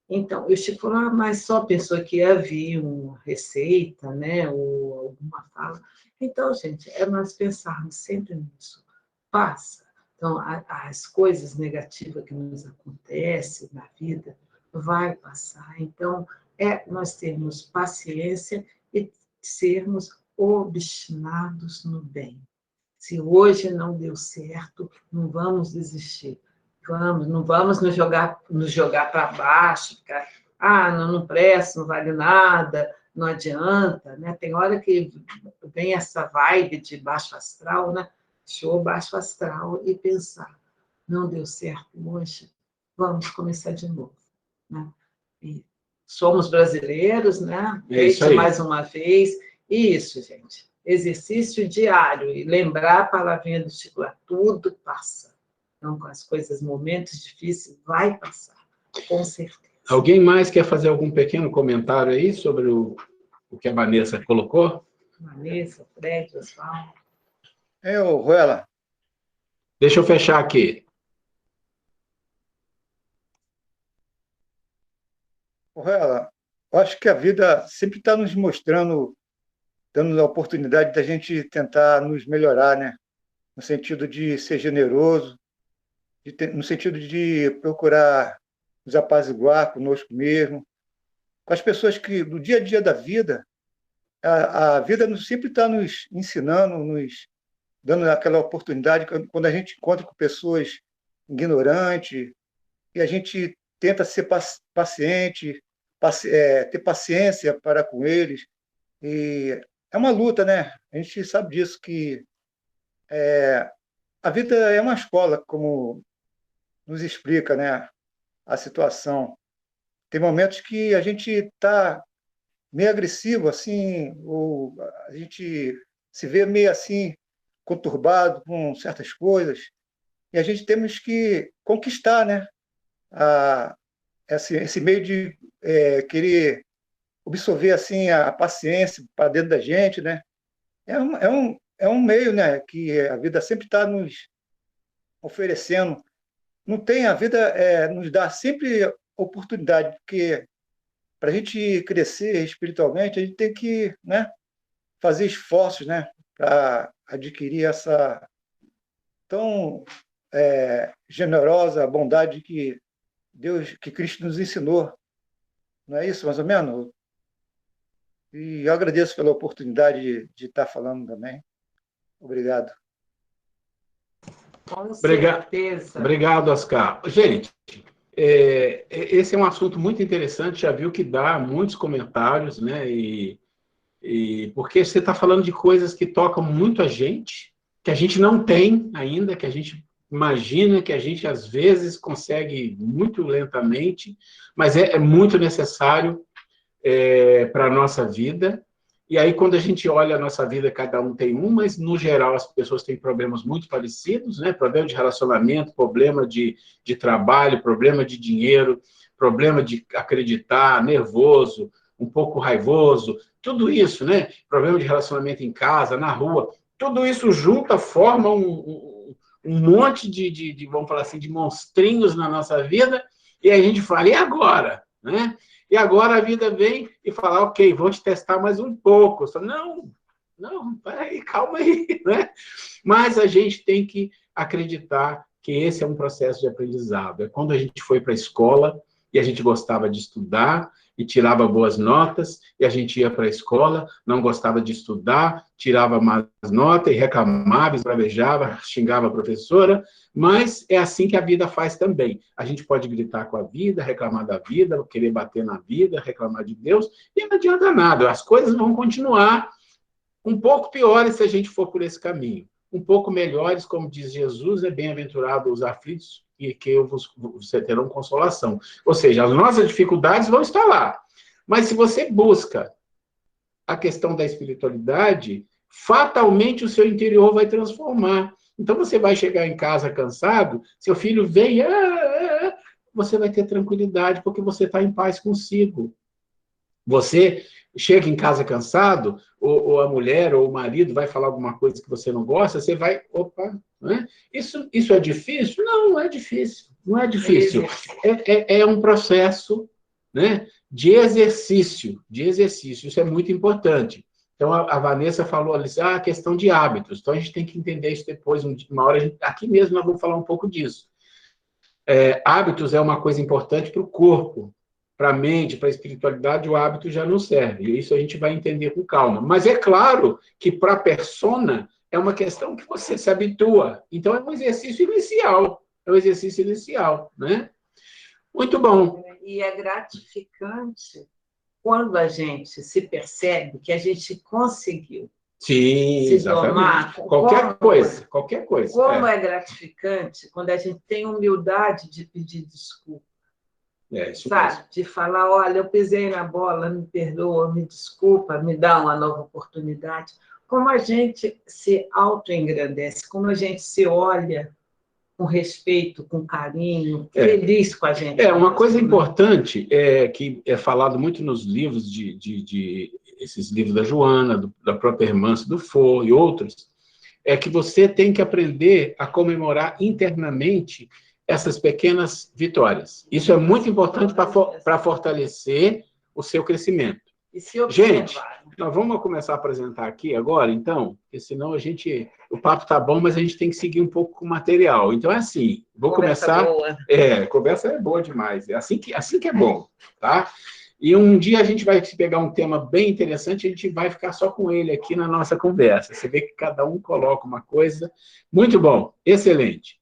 Então, o Chico falou, mas só pensou que havia uma receita, né? Ou alguma fala. Então, gente, é nós pensarmos sempre nisso. Passa. Então, as coisas negativas que nos acontecem na vida, vai passar. Então, nós termos paciência e sermos obstinados no bem. Se hoje não deu certo, não vamos desistir. Não vamos nos jogar para baixo, ficar, não presta, não vale nada, não adianta, né? Tem hora que vem essa vibe de baixo astral, né? Show baixo astral e pensar, não deu certo hoje, vamos começar de novo. Né? E somos brasileiros, né? Mais uma vez. Isso, gente. Exercício diário. E lembrar a palavrinha do Chico, tudo passa. Então, com as coisas, momentos difíceis, vai passar. Com certeza. Alguém mais quer fazer algum pequeno comentário aí sobre o que a Vanessa colocou? Vanessa, Fred, Osvaldo. Ruela. Deixa eu fechar aqui. Ruela, eu acho que a vida sempre está nos mostrando, dando a oportunidade da gente tentar nos melhorar, né? No sentido de ser generoso, no sentido de procurar nos apaziguar conosco mesmo, com as pessoas que, no dia a dia da vida, a vida sempre está nos ensinando, nos dando aquela oportunidade, quando a gente encontra com pessoas ignorantes, e a gente tenta ser paciente, ter paciência para com eles. E é uma luta, né? A gente sabe disso, que a vida é uma escola, como nos explica, né, a situação. Tem momentos que a gente está meio agressivo, assim, ou a gente se vê meio assim, conturbado com certas coisas, e a gente temos que conquistar, né, esse meio de querer absorver assim a paciência para dentro da gente, né? É um meio, né, que a vida sempre está nos oferecendo. Não tem, a vida nos dá sempre oportunidade, porque para a gente crescer espiritualmente, a gente tem que, né, fazer esforços, né, para adquirir essa tão generosa bondade que que Cristo nos ensinou. Não é isso, mais ou menos? E eu agradeço pela oportunidade de estar falando também. Obrigado. Com certeza. Obrigado, Oscar. Gente, esse é um assunto muito interessante, já viu que dá muitos comentários, né? Porque você está falando de coisas que tocam muito a gente, que a gente não tem ainda, que a gente imagina, que a gente às vezes consegue muito lentamente, mas é muito necessário para a nossa vida. E aí, quando a gente olha a nossa vida, cada um tem um, mas, no geral, as pessoas têm problemas muito parecidos, né? Problema de relacionamento, problema de trabalho, problema de dinheiro, problema de acreditar, nervoso, um pouco raivoso, tudo isso, né? Problema de relacionamento em casa, na rua, tudo isso junta, forma um monte vamos falar assim, de monstrinhos na nossa vida, e a gente fala, e agora? Né? E agora a vida vem e fala, ok, vou te testar mais um pouco. Falo, não, peraí, calma aí. Né? Mas a gente tem que acreditar que esse é um processo de aprendizado. É quando a gente foi para a escola e a gente gostava de estudar e tirava boas notas, e a gente ia para a escola, não gostava de estudar, tirava más notas e reclamava, esbravejava, xingava a professora, mas é assim que a vida faz também. A gente pode gritar com a vida, reclamar da vida, querer bater na vida, reclamar de Deus, e não adianta nada, as coisas vão continuar um pouco piores se a gente for por esse caminho. Um pouco melhores, como diz Jesus, é bem-aventurado os aflitos, e que você terão consolação. Ou seja, as nossas dificuldades vão estar lá. Mas se você busca a questão da espiritualidade, fatalmente o seu interior vai transformar. Então você vai chegar em casa cansado, seu filho vem, você vai ter tranquilidade, porque você está em paz consigo. Você chega em casa cansado, ou a mulher ou o marido vai falar alguma coisa que você não gosta, você vai, opa, né? Isso é difícil? Não é difícil. Não é difícil. É um processo, né, de exercício. Isso é muito importante. Então, a Vanessa falou ali, a questão de hábitos. Então, a gente tem que entender isso depois, uma hora, aqui mesmo nós vamos falar um pouco disso. Hábitos é uma coisa importante para o corpo. Para a mente, para a espiritualidade, o hábito já não serve. E isso a gente vai entender com calma. Mas é claro que para a persona é uma questão que você se habitua. Então, é um exercício inicial. Né? Muito bom. E é gratificante quando a gente se percebe que a gente conseguiu. Sim, exatamente. Domar, qualquer coisa. Como é gratificante quando a gente tem humildade de pedir desculpa. Sabe? De falar, olha, eu pisei na bola, me perdoa, me desculpa, me dá uma nova oportunidade. Como a gente se auto-engrandece, como a gente se olha com respeito, com carinho, feliz com a gente. Uma coisa importante que é falado muito nos livros, esses livros da Joana, da própria irmã do Fo e outros, é que você tem que aprender a comemorar internamente essas pequenas vitórias. Isso é muito importante para fortalecer o seu crescimento. Gente, nós vamos começar a apresentar aqui agora, então, porque senão o papo tá bom, mas a gente tem que seguir um pouco com o material. Então, é assim, vou começar... Boa. Conversa é boa demais, é assim que é bom, tá? E um dia a gente vai pegar um tema bem interessante, a gente vai ficar só com ele aqui na nossa conversa. Você vê que cada um coloca uma coisa. Muito bom, excelente.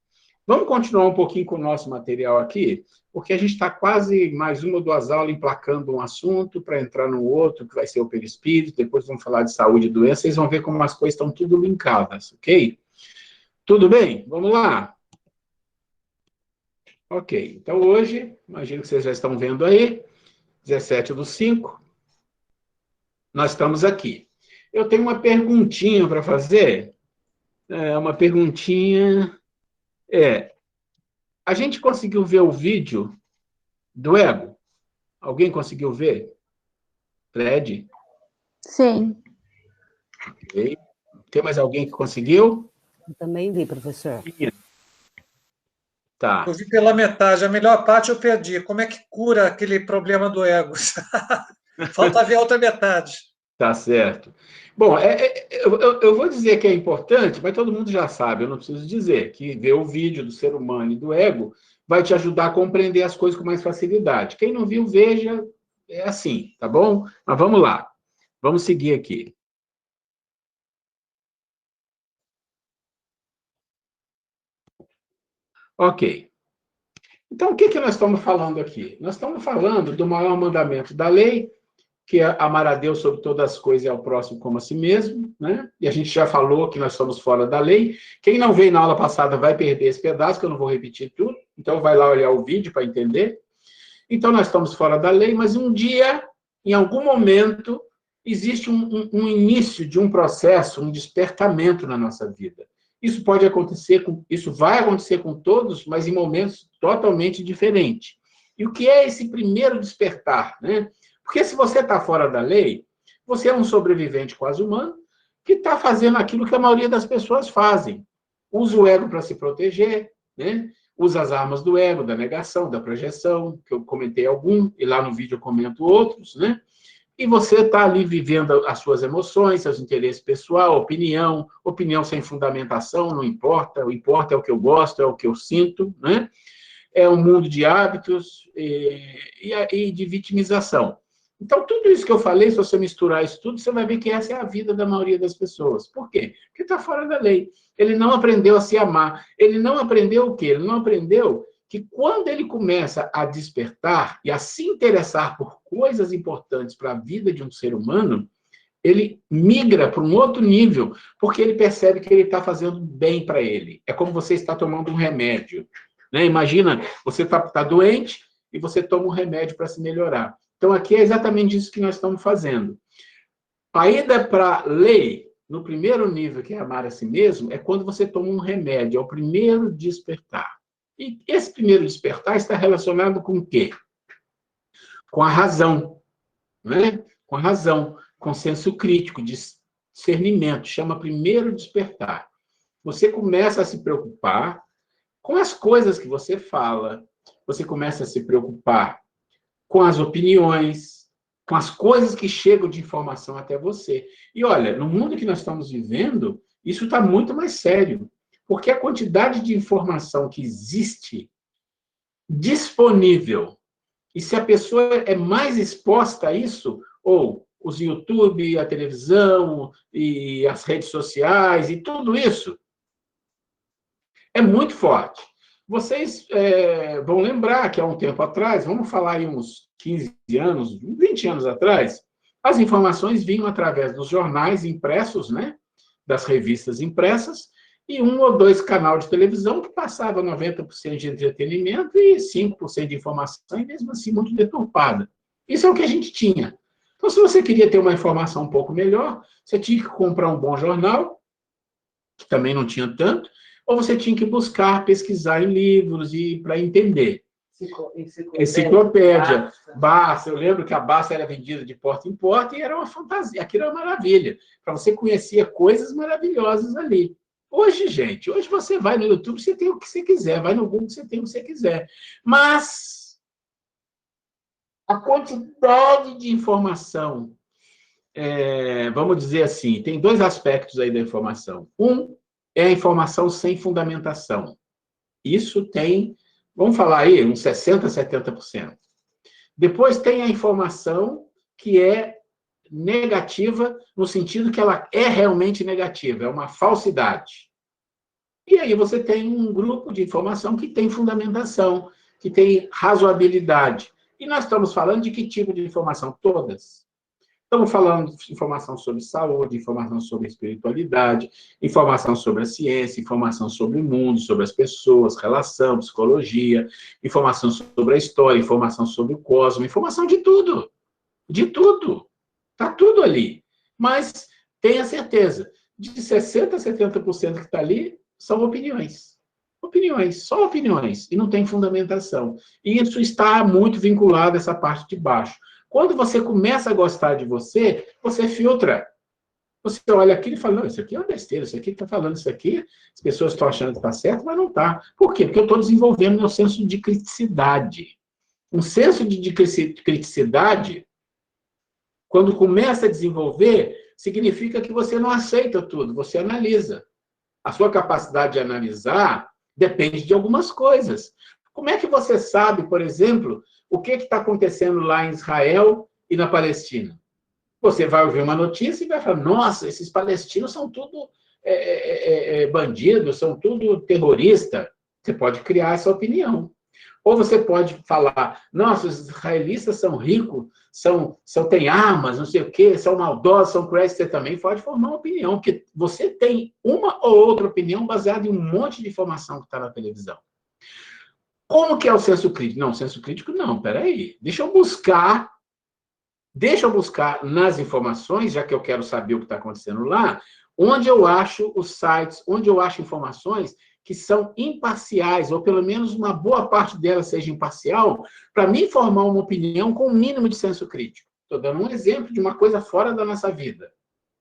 Vamos continuar um pouquinho com o nosso material aqui, porque a gente está quase mais uma ou duas aulas emplacando um assunto para entrar no outro, que vai ser o perispírito, depois vamos falar de saúde e doença, vocês vão ver como as coisas estão tudo linkadas, ok? Tudo bem? Vamos lá? Ok, então hoje, imagino que vocês já estão vendo aí, 17/5, nós estamos aqui. Eu tenho uma perguntinha para fazer, uma perguntinha... A gente conseguiu ver o vídeo do ego? Alguém conseguiu ver? Fred? Sim. Ok. Tem mais alguém que conseguiu? Eu também vi, professor. Tá. Eu vi pela metade. A melhor parte eu perdi. Como é que cura aquele problema do ego? Falta ver a outra metade. Tá certo. Bom, eu vou dizer que é importante, mas todo mundo já sabe, eu não preciso dizer, que ver o vídeo do ser humano e do ego vai te ajudar a compreender as coisas com mais facilidade. Quem não viu, veja, é assim, tá bom? Mas vamos lá, vamos seguir aqui. Ok. Então, o que nós estamos falando aqui? Nós estamos falando do maior mandamento da lei, que é amar a Deus sobre todas as coisas e ao próximo como a si mesmo, né? E a gente já falou que nós somos fora da lei. Quem não veio na aula passada vai perder esse pedaço, que eu não vou repetir tudo, então vai lá olhar o vídeo para entender. Então, nós estamos fora da lei, mas um dia, em algum momento, existe um início de um processo, um despertamento na nossa vida. Isso pode acontecer, isso vai acontecer com todos, mas em momentos totalmente diferentes. E o que é esse primeiro despertar, né? Porque se você está fora da lei, você é um sobrevivente quase humano que está fazendo aquilo que a maioria das pessoas fazem. Usa o ego para se proteger, né? Usa as armas do ego, da negação, da projeção, que eu comentei algum, e lá no vídeo eu comento outros, né? E você está ali vivendo as suas emoções, seus interesses pessoais, opinião sem fundamentação, não importa, o importa é o que eu gosto, é o que eu sinto, né? É um mundo de hábitos e de vitimização. Então, tudo isso que eu falei, se você misturar isso tudo, você vai ver que essa é a vida da maioria das pessoas. Por quê? Porque está fora da lei. Ele não aprendeu a se amar. Ele não aprendeu o quê? Ele não aprendeu que quando ele começa a despertar e a se interessar por coisas importantes para a vida de um ser humano, ele migra para um outro nível, porque ele percebe que ele está fazendo bem para ele. É como você está tomando um remédio, né? Imagina, você está doente e você toma um remédio para se melhorar. Então, aqui é exatamente isso que nós estamos fazendo. A ida para a lei, no primeiro nível, que é amar a si mesmo, é quando você toma um remédio, é o primeiro despertar. E esse primeiro despertar está relacionado com o quê? Com a razão, né? Com a razão, com senso crítico, discernimento, chama primeiro despertar. Você começa a se preocupar com as coisas que você fala, você começa a se preocupar com as opiniões, com as coisas que chegam de informação até você. E olha, no mundo que nós estamos vivendo, isso está muito mais sério, porque a quantidade de informação que existe disponível, e se a pessoa é mais exposta a isso, ou os YouTube, a televisão, e as redes sociais, e tudo isso, é muito forte. Vocês vão lembrar que há um tempo atrás, vamos falar aí uns 15 anos, 20 anos atrás, as informações vinham através dos jornais impressos, né, das revistas impressas, e 1 ou 2 canais de televisão que passava 90% de entretenimento e 5% de informação, e mesmo assim muito deturpada. Isso é o que a gente tinha. Então, se você queria ter uma informação um pouco melhor, você tinha que comprar um bom jornal, que também não tinha tanto, ou você tinha que buscar, pesquisar em livros e para entender. Enciclopédia, Barça. Eu lembro que a Barça era vendida de porta em porta e era uma fantasia, aquilo era uma maravilha. Para você conhecer coisas maravilhosas ali. Hoje, gente, hoje você vai no YouTube, você tem o que você quiser, vai no Google, você tem o que você quiser. Mas a quantidade de informação, vamos dizer assim, tem 2 aspectos aí da informação. Um é a informação sem fundamentação. Isso tem, vamos falar aí, uns 60%, 70%. Depois tem a informação que é negativa, no sentido que ela é realmente negativa, é uma falsidade. E aí você tem um grupo de informação que tem fundamentação, que tem razoabilidade. E nós estamos falando de que tipo de informação? Todas. Estamos falando de informação sobre saúde, informação sobre espiritualidade, informação sobre a ciência, informação sobre o mundo, sobre as pessoas, relação, psicologia, informação sobre a história, informação sobre o cosmos, informação de tudo. De tudo. Está tudo ali. Mas tenha certeza, de 60% a 70% que está ali são opiniões. Opiniões, só opiniões, e não tem fundamentação. E isso está muito vinculado a essa parte de baixo. Quando você começa a gostar de você, você filtra. Você olha aquilo e fala, não, isso aqui é uma besteira, isso aqui está falando isso aqui, as pessoas estão achando que está certo, mas não está. Por quê? Porque eu estou desenvolvendo meu senso de criticidade. Um senso de criticidade, quando começa a desenvolver, significa que você não aceita tudo, você analisa. A sua capacidade de analisar depende de algumas coisas. Como é que você sabe, por exemplo, o que está acontecendo lá em Israel e na Palestina? Você vai ouvir uma notícia e vai falar, nossa, esses palestinos são tudo bandidos, são tudo terroristas. Você pode criar essa opinião. Ou você pode falar, nossa, os israelitas são ricos, têm armas, não sei o quê, são maldosos, são cruéis. Você também pode formar uma opinião, porque você tem uma ou outra opinião baseada em um monte de informação que está na televisão. Como que é o senso crítico? Não, o senso crítico não, peraí. Deixa eu buscar Deixa eu buscar nas informações, já que eu quero saber o que está acontecendo lá, onde eu acho os sites, onde eu acho informações que são imparciais, ou pelo menos uma boa parte delas seja imparcial, para me formar uma opinião com o mínimo de senso crítico. Estou dando um exemplo de uma coisa fora da nossa vida,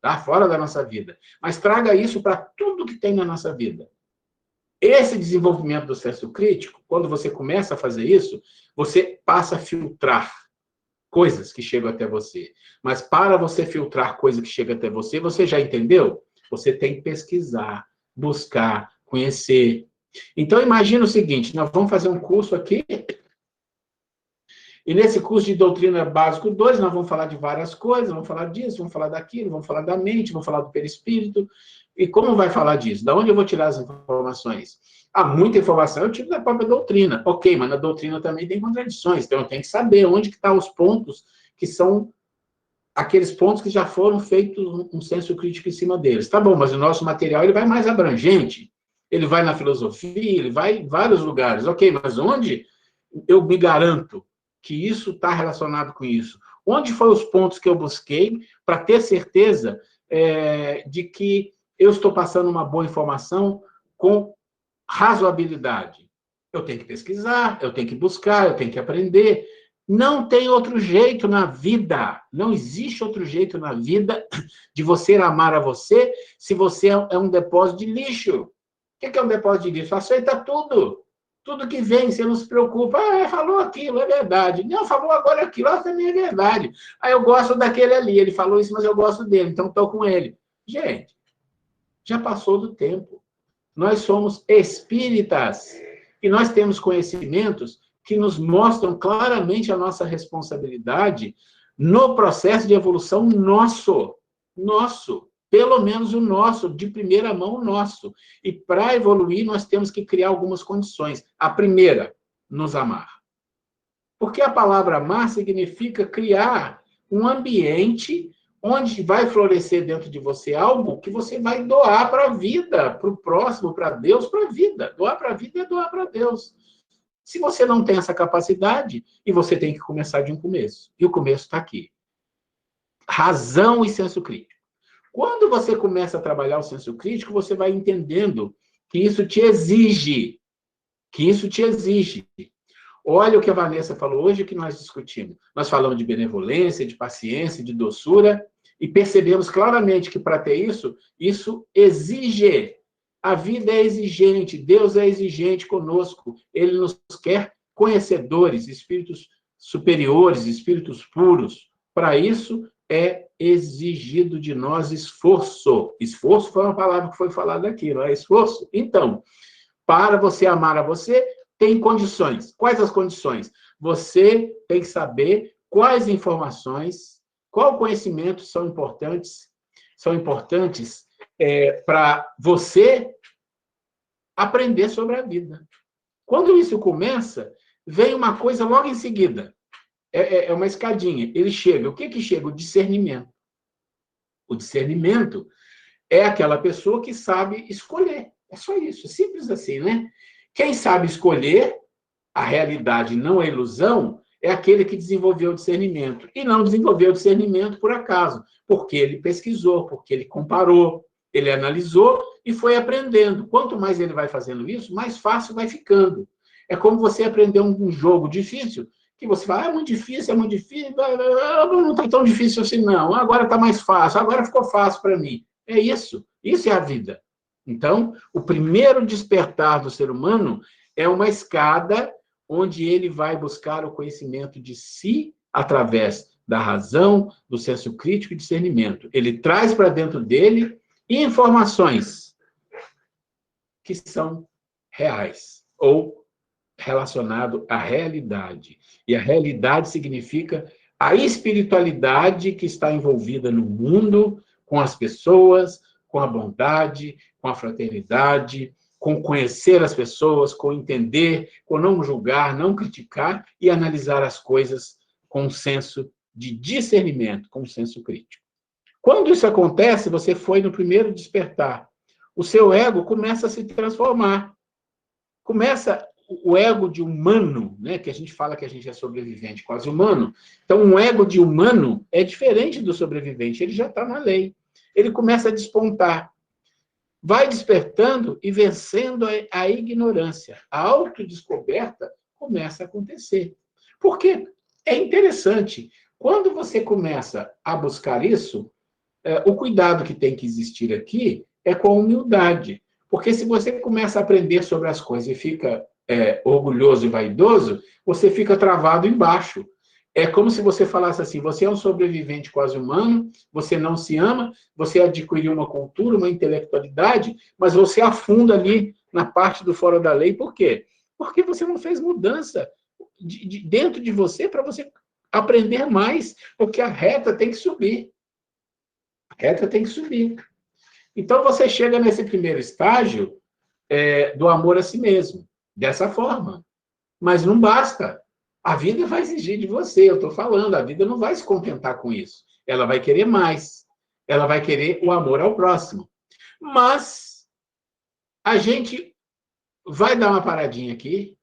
tá? Fora da nossa vida. Mas traga isso para tudo que tem na nossa vida. Esse desenvolvimento do senso crítico, quando você começa a fazer isso, você passa a filtrar coisas que chegam até você. Mas para você filtrar coisas que chegam até você, você já entendeu? Você tem que pesquisar, buscar, conhecer. Então, imagina o seguinte, nós vamos fazer um curso aqui, e nesse curso de Doutrina Básico 2, nós vamos falar de várias coisas, vamos falar disso, vamos falar daquilo, vamos falar da mente, vamos falar do perispírito. E como vai falar disso? Da onde eu vou tirar as informações? Há muita informação, eu tiro da própria doutrina. Ok, mas na doutrina também tem contradições, então eu tenho que saber onde que estão os pontos que são aqueles pontos que já foram feitos um senso crítico em cima deles. Tá bom, mas o nosso material ele vai mais abrangente, ele vai na filosofia, ele vai em vários lugares. Ok, mas onde eu me garanto que isso está relacionado com isso? Onde foram os pontos que eu busquei para ter certeza de que eu estou passando uma boa informação com razoabilidade? Eu tenho que pesquisar, eu tenho que buscar, eu tenho que aprender. Não tem outro jeito na vida, não existe outro jeito na vida de você amar a você se você é um depósito de lixo. O que é um depósito de lixo? Aceita tudo. Tudo que vem, você não se preocupa. Ah, falou aquilo, é verdade. Não, falou agora aquilo, também é verdade. Ah, eu gosto daquele ali, ele falou isso, mas eu gosto dele, então estou com ele. Gente, já passou do tempo. Nós somos espíritas e nós temos conhecimentos que nos mostram claramente a nossa responsabilidade no processo de evolução nosso, pelo menos o nosso, de primeira mão o nosso. E para evoluir, nós temos que criar algumas condições. A primeira, nos amar. Porque a palavra amar significa criar um ambiente onde vai florescer dentro de você algo que você vai doar para a vida, para o próximo, para Deus, para a vida. Doar para a vida é doar para Deus. Se você não tem essa capacidade, e você tem que começar de um começo. E o começo está aqui. Razão e senso crítico. Quando você começa a trabalhar o senso crítico, você vai entendendo que isso te exige. Olha o que a Vanessa falou hoje, que nós discutimos. Nós falamos de benevolência, de paciência, de doçura, e percebemos claramente que para ter isso, isso exige. A vida é exigente, Deus é exigente conosco. Ele nos quer conhecedores, espíritos superiores, espíritos puros. Para isso, é exigido de nós esforço. Esforço foi uma palavra que foi falada aqui, não é esforço? Então, para você amar a você, tem condições. Quais as condições? Você tem que saber quais informações, qual conhecimento são importantes para você aprender sobre a vida. Quando isso começa, vem uma coisa logo em seguida. É uma escadinha. Ele chega. O que chega? O discernimento. O discernimento é aquela pessoa que sabe escolher. É só isso. Simples assim, né? Quem sabe escolher, a realidade não é ilusão, é aquele que desenvolveu o discernimento. E não desenvolveu o discernimento por acaso, porque ele pesquisou, porque ele comparou, ele analisou e foi aprendendo. Quanto mais ele vai fazendo isso, mais fácil vai ficando. É como você aprender um jogo difícil, que você fala, é muito difícil, não está tão difícil assim, não. Agora está mais fácil, agora ficou fácil para mim. É isso é a vida. Então, o primeiro despertar do ser humano é uma escada onde ele vai buscar o conhecimento de si através da razão, do senso crítico e discernimento. Ele traz para dentro dele informações que são reais ou relacionado à realidade. E a realidade significa a espiritualidade que está envolvida no mundo, com as pessoas, com a bondade, com a fraternidade, com conhecer as pessoas, com entender, com não julgar, não criticar e analisar as coisas com um senso de discernimento, com um senso crítico. Quando isso acontece, você foi no primeiro despertar. O seu ego começa a se transformar. Começa o ego de humano, né, que a gente fala que a gente é sobrevivente, quase humano. Então, um ego de humano é diferente do sobrevivente, ele já está na lei. Ele começa a despontar. Vai despertando e vencendo a ignorância. A autodescoberta começa a acontecer. Por quê? É interessante. Quando você começa a buscar isso, o cuidado que tem que existir aqui é com a humildade. Porque se você começa a aprender sobre as coisas e fica orgulhoso e vaidoso, você fica travado embaixo. É como se você falasse assim, você é um sobrevivente quase humano, você não se ama, você adquiriu uma cultura, uma intelectualidade, mas você afunda ali na parte do fora da lei. Por quê? Porque você não fez mudança dentro de você para você aprender mais, porque a reta tem que subir. A reta tem que subir. Então, você chega nesse primeiro estágio do amor a si mesmo, dessa forma. Mas não basta. A vida vai exigir de você, eu estou falando, a vida não vai se contentar com isso. Ela vai querer mais. Ela vai querer o amor ao próximo. Mas a gente vai dar uma paradinha aqui,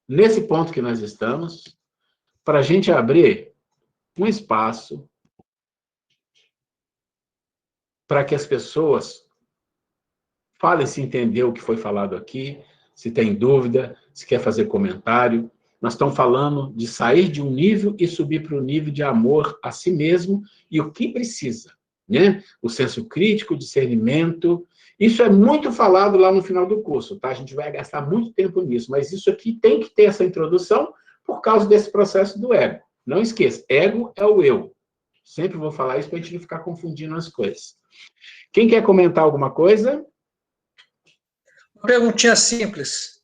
nesse ponto que nós estamos, para a gente abrir um espaço para que as pessoas falem se entendeu o que foi falado aqui, se tem dúvida, se quer fazer comentário. Nós estamos falando de sair de um nível e subir para o nível de amor a si mesmo e o que precisa, né? O senso crítico, o discernimento. Isso é muito falado lá no final do curso, tá? A gente vai gastar muito tempo nisso, mas isso aqui tem que ter essa introdução por causa desse processo do ego. Não esqueça, ego é o eu. Sempre vou falar isso para a gente não ficar confundindo as coisas. Quem quer comentar alguma coisa? Uma perguntinha simples.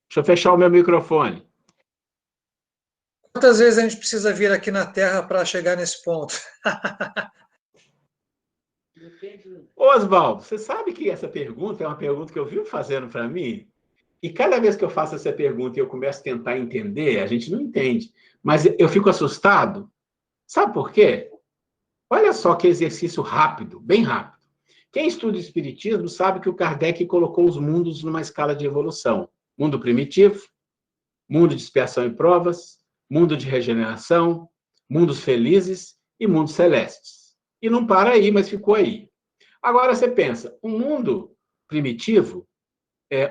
Deixa eu fechar o meu microfone. Quantas vezes a gente precisa vir aqui na Terra para chegar nesse ponto? Oswaldo, você sabe que essa pergunta é uma pergunta que eu vivo fazendo para mim? E cada vez que eu faço essa pergunta e eu começo a tentar entender, a gente não entende. Mas eu fico assustado. Sabe por quê? Olha só que exercício rápido, bem rápido. Quem estuda o espiritismo sabe que o Kardec colocou os mundos numa escala de evolução. Mundo primitivo, mundo de expiação e provas, mundo de regeneração, mundos felizes e mundos celestes. E não para aí, mas ficou aí. Agora você pensa, um mundo primitivo,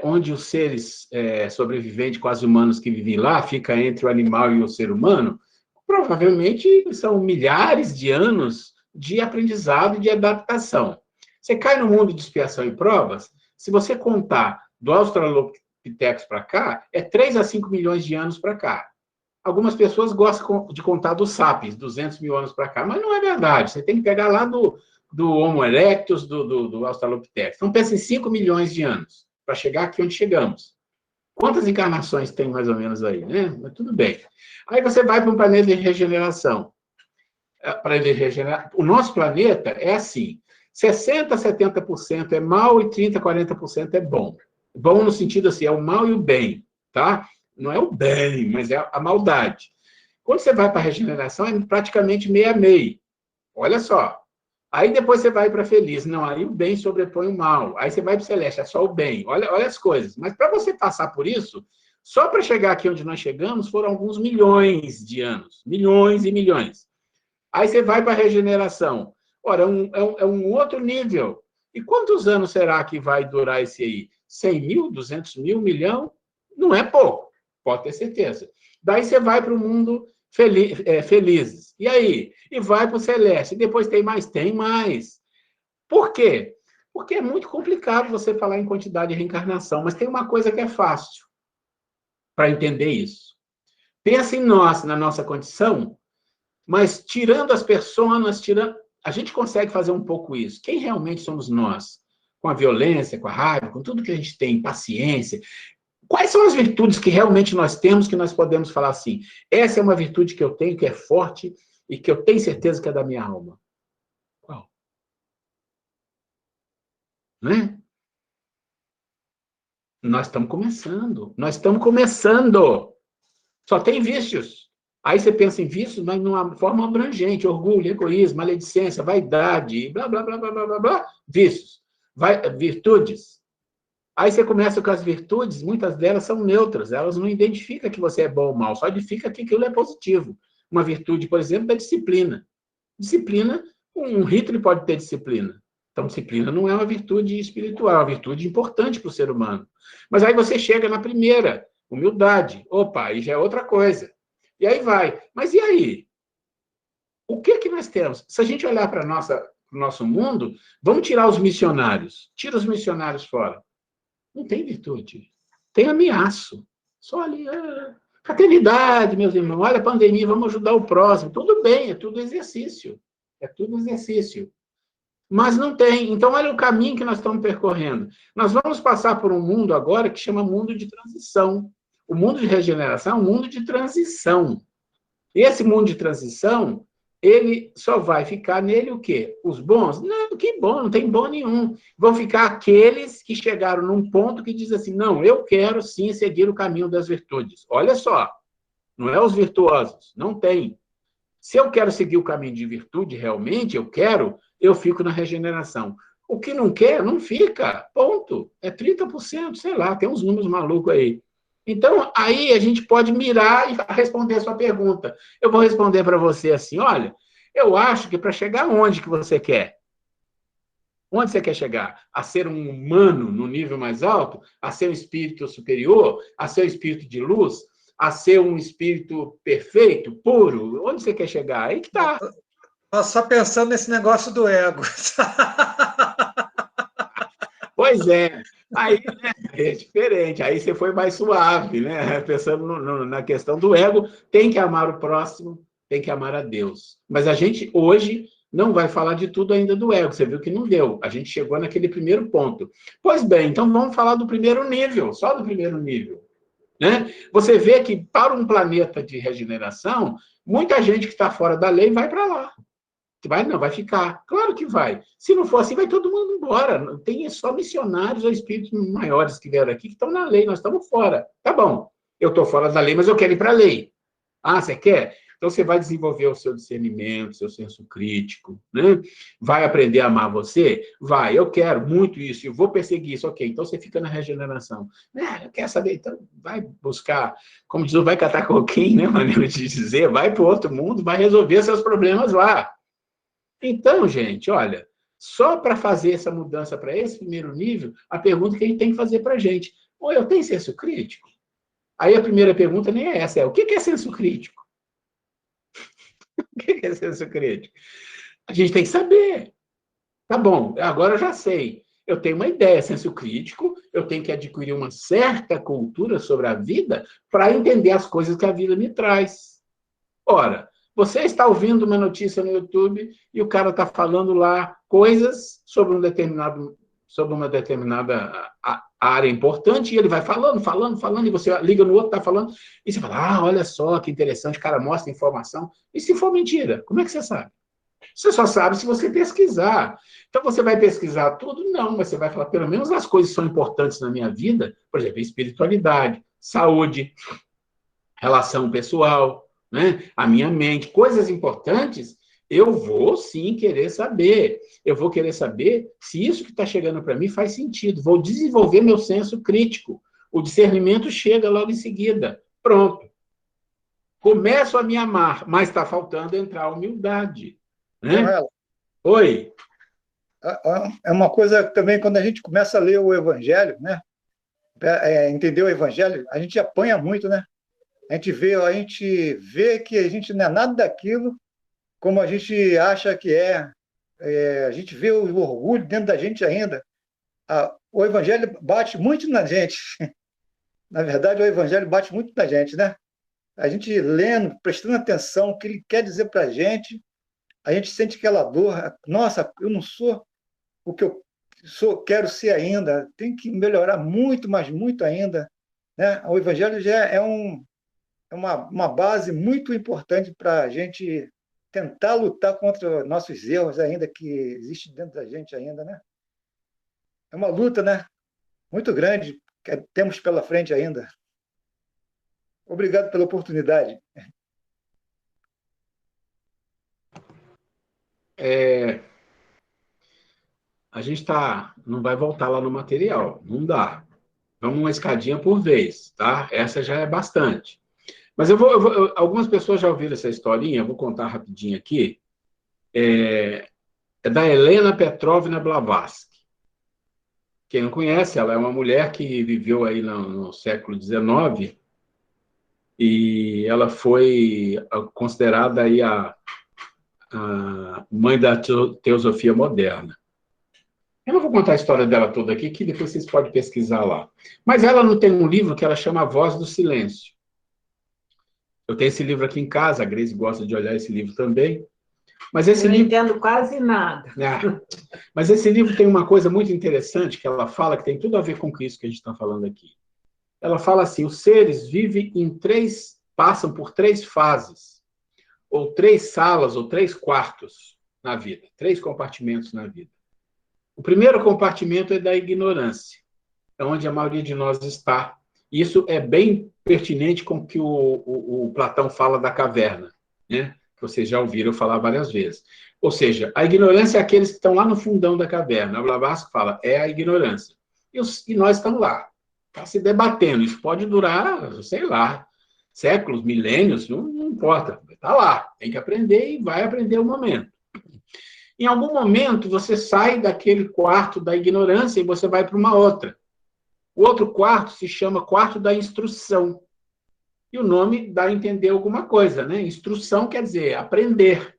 onde os seres sobreviventes, quase humanos que vivem lá, fica entre o animal e o ser humano, provavelmente são milhares de anos de aprendizado e de adaptação. Você cai no mundo de expiação e provas, se você contar do Australopithecus para cá, 3 a 5 milhões de anos para cá. Algumas pessoas gostam de contar dos sapiens, 200 mil anos para cá, mas não é verdade. Você tem que pegar lá do Homo erectus, do Australopithecus. Então, pensa em 5 milhões de anos para chegar aqui onde chegamos. Quantas encarnações tem mais ou menos aí, né? Mas tudo bem. Aí você vai para um planeta de regeneração. O nosso planeta é assim, 60%, 70% é mal e 30%, 40% é bom. Bom no sentido assim, é o mal e o bem, tá? Não é o bem, mas é a maldade. Quando você vai para a regeneração, é praticamente meio a meio. Olha só. Aí depois você vai para feliz. Não, aí o bem sobrepõe o mal. Aí você vai para o celeste, é só o bem. Olha as coisas. Mas para você passar por isso, só para chegar aqui onde nós chegamos, foram alguns milhões de anos. Milhões e milhões. Aí você vai para a regeneração. Ora, é um outro nível. E quantos anos será que vai durar esse aí? 100 mil, 200 mil, 1 milhão? Não é pouco, pode ter certeza. Daí você vai para o mundo felizes. E aí? E vai para o celeste. E depois tem mais? Tem mais. Por quê? Porque é muito complicado você falar em quantidade de reencarnação, mas tem uma coisa que é fácil para entender isso. Pensa em nós, na nossa condição, mas tirando as personas, a gente consegue fazer um pouco isso. Quem realmente somos nós? Com a violência, com a raiva, com tudo que a gente tem, paciência. Quais são as virtudes que realmente nós temos que nós podemos falar assim? Essa é uma virtude que eu tenho, que é forte e que eu tenho certeza que é da minha alma. Qual? Né? Nós estamos começando. Nós estamos começando. Só tem vícios. Aí você pensa em vícios, mas de uma forma abrangente. Orgulho, egoísmo, maledicência, vaidade, blá, blá, blá, blá, blá, blá, blá. Vícios. Virtudes. Aí você começa com as virtudes, muitas delas são neutras, elas não identificam que você é bom ou mal, só identifica que aquilo é positivo. Uma virtude, por exemplo, é disciplina. Disciplina, um Hitler pode ter disciplina. Então, disciplina não é uma virtude espiritual, é uma virtude importante para o ser humano. Mas aí você chega na primeira, humildade. Opa, aí já é outra coisa. E aí vai. Mas e aí? O que nós temos? Se a gente olhar para o nosso mundo, vamos tirar os missionários. Tira os missionários fora. Não tem virtude. Tem ameaço. Só ali. Fraternidade, meus irmãos. Olha a pandemia, vamos ajudar o próximo. Tudo bem, é tudo exercício. É tudo exercício. Mas não tem. Então, olha o caminho que nós estamos percorrendo. Nós vamos passar por um mundo agora que chama mundo de transição. O mundo de regeneração é um mundo de transição. E esse mundo de transição, ele só vai ficar nele o quê? Os bons? Não, que bom, não tem bom nenhum. Vão ficar aqueles que chegaram num ponto que diz assim, não, eu quero sim seguir o caminho das virtudes. Olha só, não é os virtuosos, não tem. Se eu quero seguir o caminho de virtude, realmente, eu fico na regeneração. O que não quer, não fica, ponto. É 30%, sei lá, tem uns números malucos aí. Então, aí a gente pode mirar e responder a sua pergunta. Eu vou responder para você assim, olha, eu acho que para chegar onde que você quer? Onde você quer chegar? A ser um humano no nível mais alto? A ser um espírito superior? A ser um espírito de luz? A ser um espírito perfeito, puro? Onde você quer chegar? Aí que está. Só pensando nesse negócio do ego. Pois é. Aí, né, é diferente. Aí você foi mais suave, né? Pensando na questão do ego, tem que amar o próximo, tem que amar a Deus. Mas a gente, hoje, não vai falar de tudo ainda do ego. Você viu que não deu. A gente chegou naquele primeiro ponto. Pois bem, então vamos falar do primeiro nível, só do primeiro nível. Né? Você vê que, para um planeta de regeneração, muita gente que está fora da lei vai para lá. Vai, não, vai ficar. Claro que vai. Se não for assim, vai todo mundo embora. Tem só missionários ou espíritos maiores que vieram aqui que estão na lei, nós estamos fora. Tá bom, eu estou fora da lei, mas eu quero ir para a lei. Ah, você quer? Então você vai desenvolver o seu discernimento, o seu senso crítico, né? Vai aprender a amar você? Vai, eu quero muito isso, eu vou perseguir isso, ok. Então você fica na regeneração. Quer saber? Então vai buscar, como diz, vai catar coquinho, né? Maneira de dizer, vai para o outro mundo, vai resolver seus problemas lá. Então, gente, olha, só para fazer essa mudança para esse primeiro nível, a pergunta que a gente tem que fazer para a gente, eu tenho senso crítico? Aí a primeira pergunta nem é essa, o que é senso crítico? O que é senso crítico? A gente tem que saber. Tá bom, agora eu já sei. Eu tenho uma ideia, senso crítico, eu tenho que adquirir uma certa cultura sobre a vida para entender as coisas que a vida me traz. Ora, você está ouvindo uma notícia no YouTube e o cara está falando lá coisas sobre uma determinada área importante, e ele vai falando, e você liga no outro, está falando, e você fala, olha só que interessante, o cara mostra informação. E se for mentira, como é que você sabe? Você só sabe se você pesquisar. Então, você vai pesquisar tudo? Não, mas você vai falar, pelo menos as coisas que são importantes na minha vida, por exemplo, espiritualidade, saúde, relação pessoal, né? A minha mente, coisas importantes, eu vou sim querer saber. Eu vou querer saber se isso que está chegando para mim faz sentido. Vou desenvolver meu senso crítico. O discernimento chega logo em seguida. Pronto. Começo a me amar, mas está faltando entrar a humildade. Né? Oi. É uma coisa também, quando a gente começa a ler o Evangelho, né? Entender o Evangelho, a gente apanha muito, né? A gente vê que a gente não é nada daquilo como a gente acha que é. A gente vê o orgulho dentro da gente ainda. O Evangelho bate muito na gente. Na verdade, o Evangelho bate muito na gente, né? A gente lendo, prestando atenção, o que ele quer dizer para a gente sente aquela dor. Nossa, eu não sou o que eu quero ser ainda. Tem que melhorar muito, mas muito ainda. Né? O Evangelho já é uma base muito importante para a gente tentar lutar contra nossos erros ainda que existem dentro da gente ainda, né? É uma luta, né? Muito grande que temos pela frente ainda. Obrigado pela oportunidade. A gente não vai voltar lá no material, não dá. Vamos uma escadinha por vez, tá? Essa já é bastante. Mas algumas pessoas já ouviram essa historinha, eu vou contar rapidinho aqui. É da Helena Petrovna Blavatsky. Quem não conhece, ela é uma mulher que viveu aí no século XIX e ela foi considerada aí a mãe da teosofia moderna. Eu não vou contar a história dela toda aqui, que depois vocês podem pesquisar lá. Mas ela não tem um livro que ela chama A Voz do Silêncio. Eu tenho esse livro aqui em casa, a Grace gosta de olhar esse livro também. Mas esse eu não livro... entendo quase nada. Mas esse livro tem uma coisa muito interessante que ela fala, que tem tudo a ver com isso que a gente está falando aqui. Ela fala assim, os seres vivem passam por 3 fases, ou 3 salas, ou 3 quartos na vida, 3 compartimentos na vida. O primeiro compartimento é da ignorância, é onde a maioria de nós está. Isso é bem pertinente com o que o Platão fala da caverna, né? Que vocês já ouviram falar várias vezes. Ou seja, a ignorância é aqueles que estão lá no fundão da caverna. A Blavatsky fala, é a ignorância. E nós estamos lá, tá se debatendo. Isso pode durar, sei lá, séculos, milênios, não importa. Está lá, tem que aprender e vai aprender o momento. Em algum momento, você sai daquele quarto da ignorância e você vai para uma outra. O outro quarto se chama quarto da instrução. E o nome dá a entender alguma coisa, né? Instrução quer dizer aprender.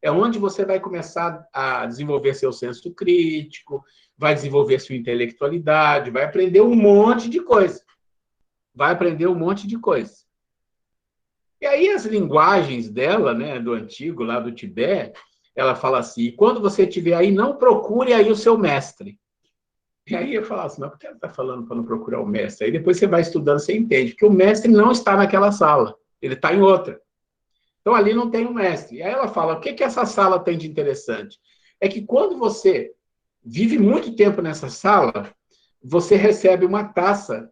É onde você vai começar a desenvolver seu senso crítico, vai desenvolver sua intelectualidade, vai aprender um monte de coisa. Vai aprender um monte de coisa. E aí as linguagens dela, né, do antigo, lá do Tibete, ela fala assim, quando você estiver aí, não procure aí o seu mestre. E aí eu falo assim, mas por que ela está falando para não procurar o mestre? Aí depois você vai estudando, você entende, que o mestre não está naquela sala, ele está em outra. Então ali não tem um mestre. E aí ela fala, o que essa sala tem de interessante? É que quando você vive muito tempo nessa sala, você recebe uma taça,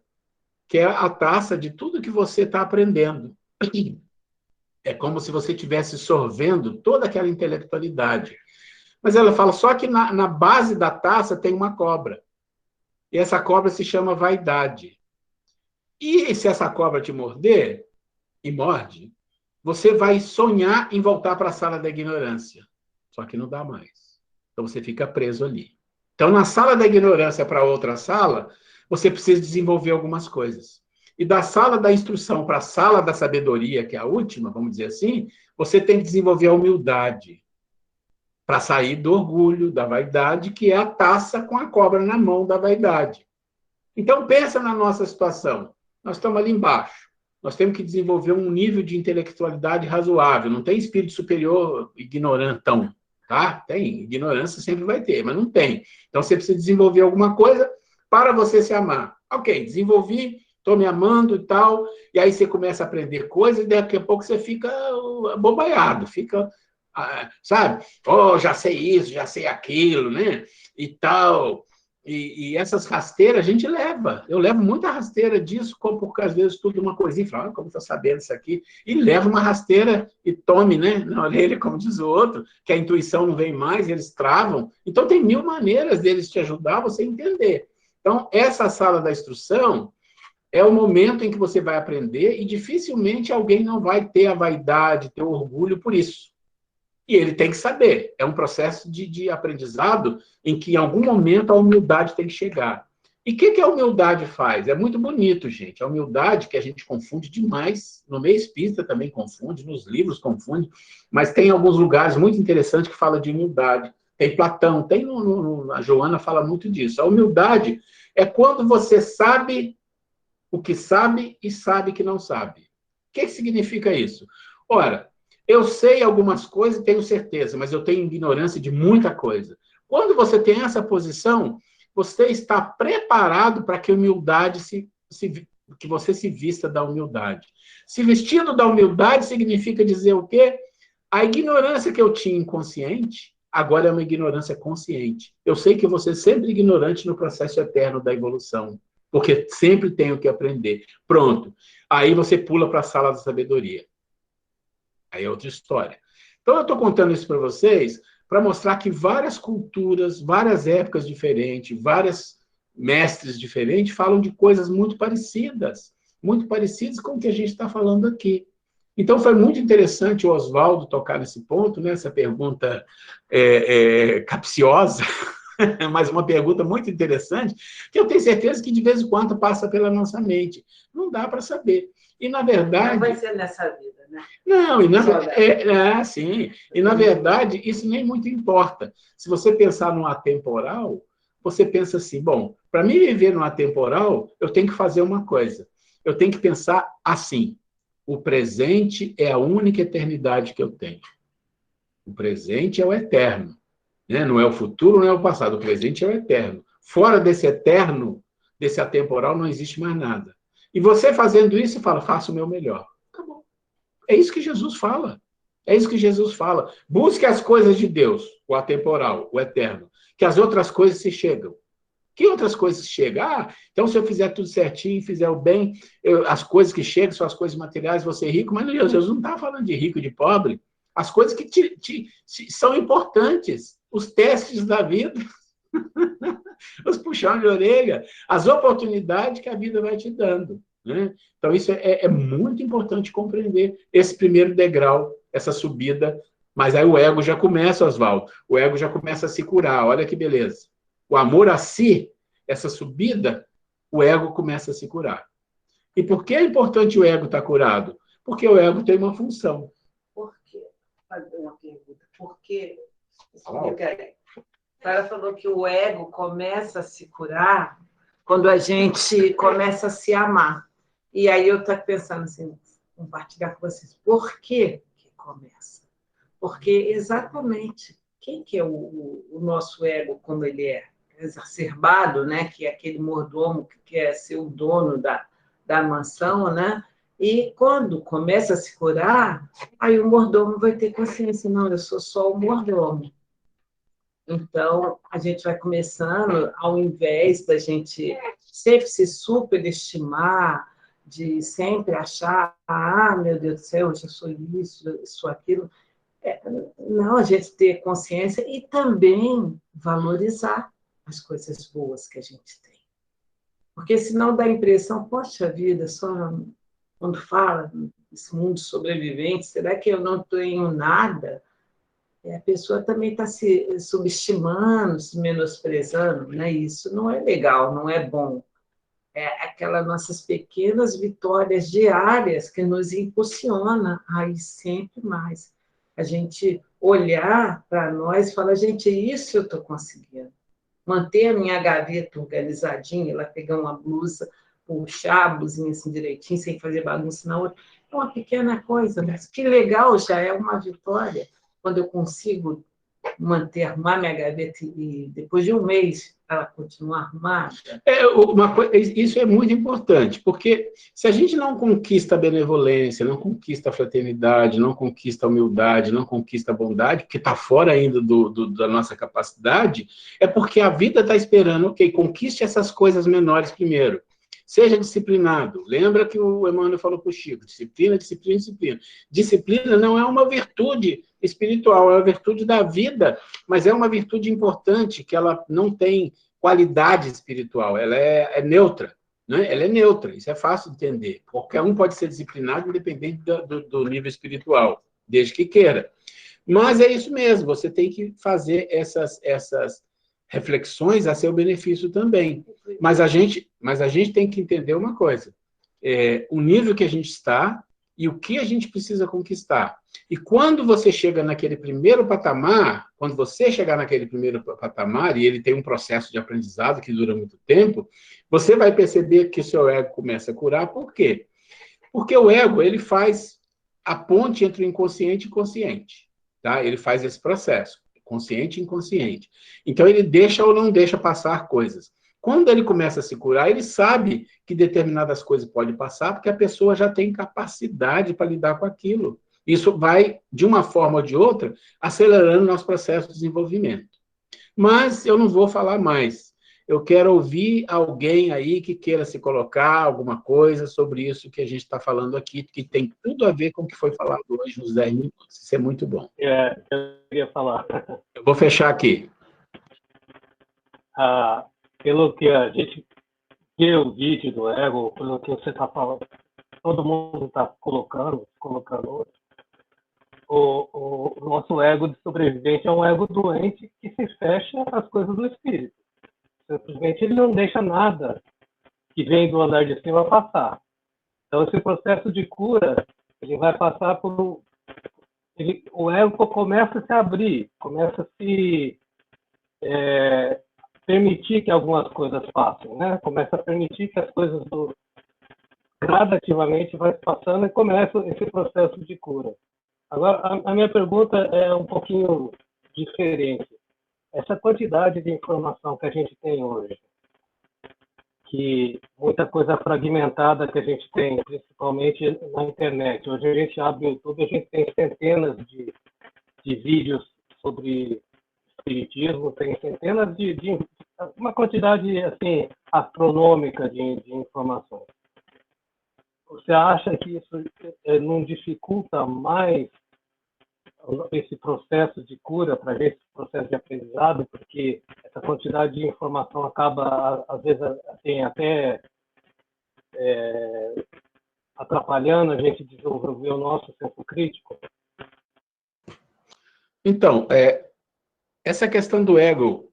que é a taça de tudo que você está aprendendo. É como se você estivesse sorvendo toda aquela intelectualidade. Mas ela fala, só que na base da taça tem uma cobra. E essa cobra se chama vaidade. E se essa cobra te morder, e morde, você vai sonhar em voltar para a sala da ignorância. Só que não dá mais. Então você fica preso ali. Então, na sala da ignorância para outra sala, você precisa desenvolver algumas coisas. E da sala da instrução para a sala da sabedoria, que é a última, vamos dizer assim, você tem que desenvolver a humildade para sair do orgulho, da vaidade, que é a taça com a cobra na mão da vaidade. Então, pensa na nossa situação. Nós estamos ali embaixo. Nós temos que desenvolver um nível de intelectualidade razoável. Não tem espírito superior ignorantão, tá? Tem, ignorância sempre vai ter, mas não tem. Então, você precisa desenvolver alguma coisa para você se amar. Ok, desenvolvi, estou me amando e tal, e aí você começa a aprender coisas e daqui a pouco você fica abobaiado, fica, sabe? Oh, já sei isso, já sei aquilo, né? E tal. E essas rasteiras a gente leva. Eu levo muita rasteira disso, porque às vezes tudo uma coisinha, e fala, como estou sabendo isso aqui? E leva uma rasteira e tome, né? Na orelha, como diz o outro, que a intuição não vem mais, eles travam. Então, tem 1000 maneiras deles te ajudar a você entender. Então, essa sala da instrução é o momento em que você vai aprender e dificilmente alguém não vai ter a vaidade, ter o orgulho por isso. E ele tem que saber. É um processo de aprendizado em que, em algum momento, a humildade tem que chegar. E o que a humildade faz? É muito bonito, gente. A humildade, que a gente confunde demais, no meio espírita também confunde, nos livros confunde, mas tem alguns lugares muito interessantes que falam de humildade. Tem Platão, tem a Joana fala muito disso. A humildade é quando você sabe o que sabe e sabe que não sabe. O que significa isso? Ora, eu sei algumas coisas e tenho certeza, mas eu tenho ignorância de muita coisa. Quando você tem essa posição, você está preparado para que a humildade que você se vista da humildade. Se vestindo da humildade significa dizer o quê? A ignorância que eu tinha inconsciente, agora é uma ignorância consciente. Eu sei que eu vou ser sempre ignorante no processo eterno da evolução, porque sempre tenho que aprender. Pronto. Aí você pula para a sala da sabedoria. Aí é outra história. Então, eu estou contando isso para vocês para mostrar que várias culturas, várias épocas diferentes, várias mestres diferentes falam de coisas muito parecidas com o que a gente está falando aqui. Então, foi muito interessante o Oswaldo tocar nesse ponto, né, essa pergunta capciosa, mas uma pergunta muito interessante, que eu tenho certeza que de vez em quando passa pela nossa mente. Não dá para saber. E, na verdade... Não vai ser nessa vida, né? Não, sim. E, na verdade, isso nem muito importa. Se você pensar no atemporal, você pensa assim, bom, para mim viver no atemporal, eu tenho que fazer uma coisa. Eu tenho que pensar assim, o presente é a única eternidade que eu tenho. O presente é o eterno. Né? Não é o futuro, não é o passado. O presente é o eterno. Fora desse eterno, desse atemporal, não existe mais nada. E você fazendo isso, fala, faça o meu melhor. Acabou. É isso que Jesus fala. É isso que Jesus fala. Busque as coisas de Deus, o atemporal, o eterno, que as outras coisas se chegam. Que outras coisas chegam? Então, se eu fizer tudo certinho, fizer o bem, as coisas que chegam são as coisas materiais, vou ser rico, mas Jesus não está falando de rico e de pobre. As coisas que são importantes, os testes da vida, os puxões de orelha, as oportunidades que a vida vai te dando. Né? Então, isso é muito importante compreender esse primeiro degrau, essa subida. Mas aí o ego já começa, Oswaldo, o ego já começa a se curar. Olha que beleza. O amor a si, essa subida, o ego começa a se curar. E por que é importante o ego estar curado? Porque o ego tem uma função. Por quê? Fazer uma pergunta. Por quê? A senhora falou que o ego começa a se curar quando a gente começa a se amar. E aí eu estou pensando assim, compartilhar com vocês. Por que começa? Porque exatamente quem que é o nosso ego quando ele é exacerbado, né? Que é aquele mordomo que quer ser o dono da mansão, né? E quando começa a se curar, aí o mordomo vai ter consciência, não, eu sou só o mordomo. Então, a gente vai começando, ao invés da gente sempre se superestimar, de sempre achar, meu Deus do céu, eu já sou isso, eu sou aquilo. Não, a gente ter consciência e também valorizar as coisas boas que a gente tem. Porque senão dá a impressão, poxa vida, só quando fala desse mundo sobrevivente, será que eu não tenho nada? A pessoa também está se subestimando, se menosprezando, né? Isso não é legal, não é bom. É aquelas nossas pequenas vitórias diárias que nos impulsiona a ir sempre mais. A gente olhar para nós e falar, gente, isso eu estou conseguindo. Manter a minha gaveta organizadinha, ela pegar uma blusa, puxar a blusinha assim direitinho, sem fazer bagunça na outra, é uma pequena coisa, mas que legal, já é uma vitória. Quando eu consigo arrumar minha gaveta e depois de um mês ela continuar arrumada. Isso é muito importante, porque se a gente não conquista a benevolência, não conquista a fraternidade, não conquista a humildade, não conquista a bondade, porque está fora ainda da nossa capacidade, é porque a vida está esperando, ok, conquiste essas coisas menores primeiro. Seja disciplinado. Lembra que o Emmanuel falou para o Chico, disciplina, disciplina, disciplina. Disciplina não é uma virtude espiritual, é uma virtude da vida, mas é uma virtude importante, que ela não tem qualidade espiritual, ela é neutra, né? Ela é neutra, isso é fácil de entender. Qualquer um pode ser disciplinado, independente do nível espiritual, desde que queira. Mas é isso mesmo, você tem que fazer essas reflexões a seu benefício também. Mas a gente tem que entender uma coisa, o nível que a gente está e o que a gente precisa conquistar. E quando você chega naquele primeiro patamar, e ele tem um processo de aprendizado que dura muito tempo, você vai perceber que o seu ego começa a curar. Por quê? Porque o ego, ele faz a ponte entre o inconsciente e o consciente. Tá? Ele faz esse processo, consciente e inconsciente. Então, ele deixa ou não deixa passar coisas. Quando ele começa a se curar, ele sabe que determinadas coisas podem passar, porque a pessoa já tem capacidade para lidar com aquilo. Isso vai, de uma forma ou de outra, acelerando o nosso processo de desenvolvimento. Mas eu não vou falar mais. Eu quero ouvir alguém aí que queira se colocar alguma coisa sobre isso que a gente está falando aqui, que tem tudo a ver com o que foi falado hoje nos 10 minutos. Isso é muito bom. Eu queria falar. Eu vou fechar aqui. pelo que a gente vê o vídeo do ego, pelo que você está falando, todo mundo está colocando hoje, o nosso ego de sobrevivente é um ego doente que se fecha às coisas do espírito. Simplesmente ele não deixa nada que vem do andar de cima passar. Então, esse processo de cura, ele vai passar por... o ego começa a se abrir, começa a se permitir que algumas coisas passem, né? Começa a permitir que as coisas gradativamente vai passando e começa esse processo de cura. Agora, a minha pergunta é um pouquinho diferente. Essa quantidade de informação que a gente tem hoje, que muita coisa fragmentada que a gente tem, principalmente na internet. Hoje a gente abre o YouTube, a gente tem centenas de vídeos sobre espiritismo, tem centenas de uma quantidade assim astronômica de informações. Você acha que isso não dificulta mais esse processo de cura para a gente, esse processo de aprendizado, porque essa quantidade de informação acaba, às vezes, assim, até atrapalhando a gente desenvolver o nosso senso crítico? Então, essa questão do ego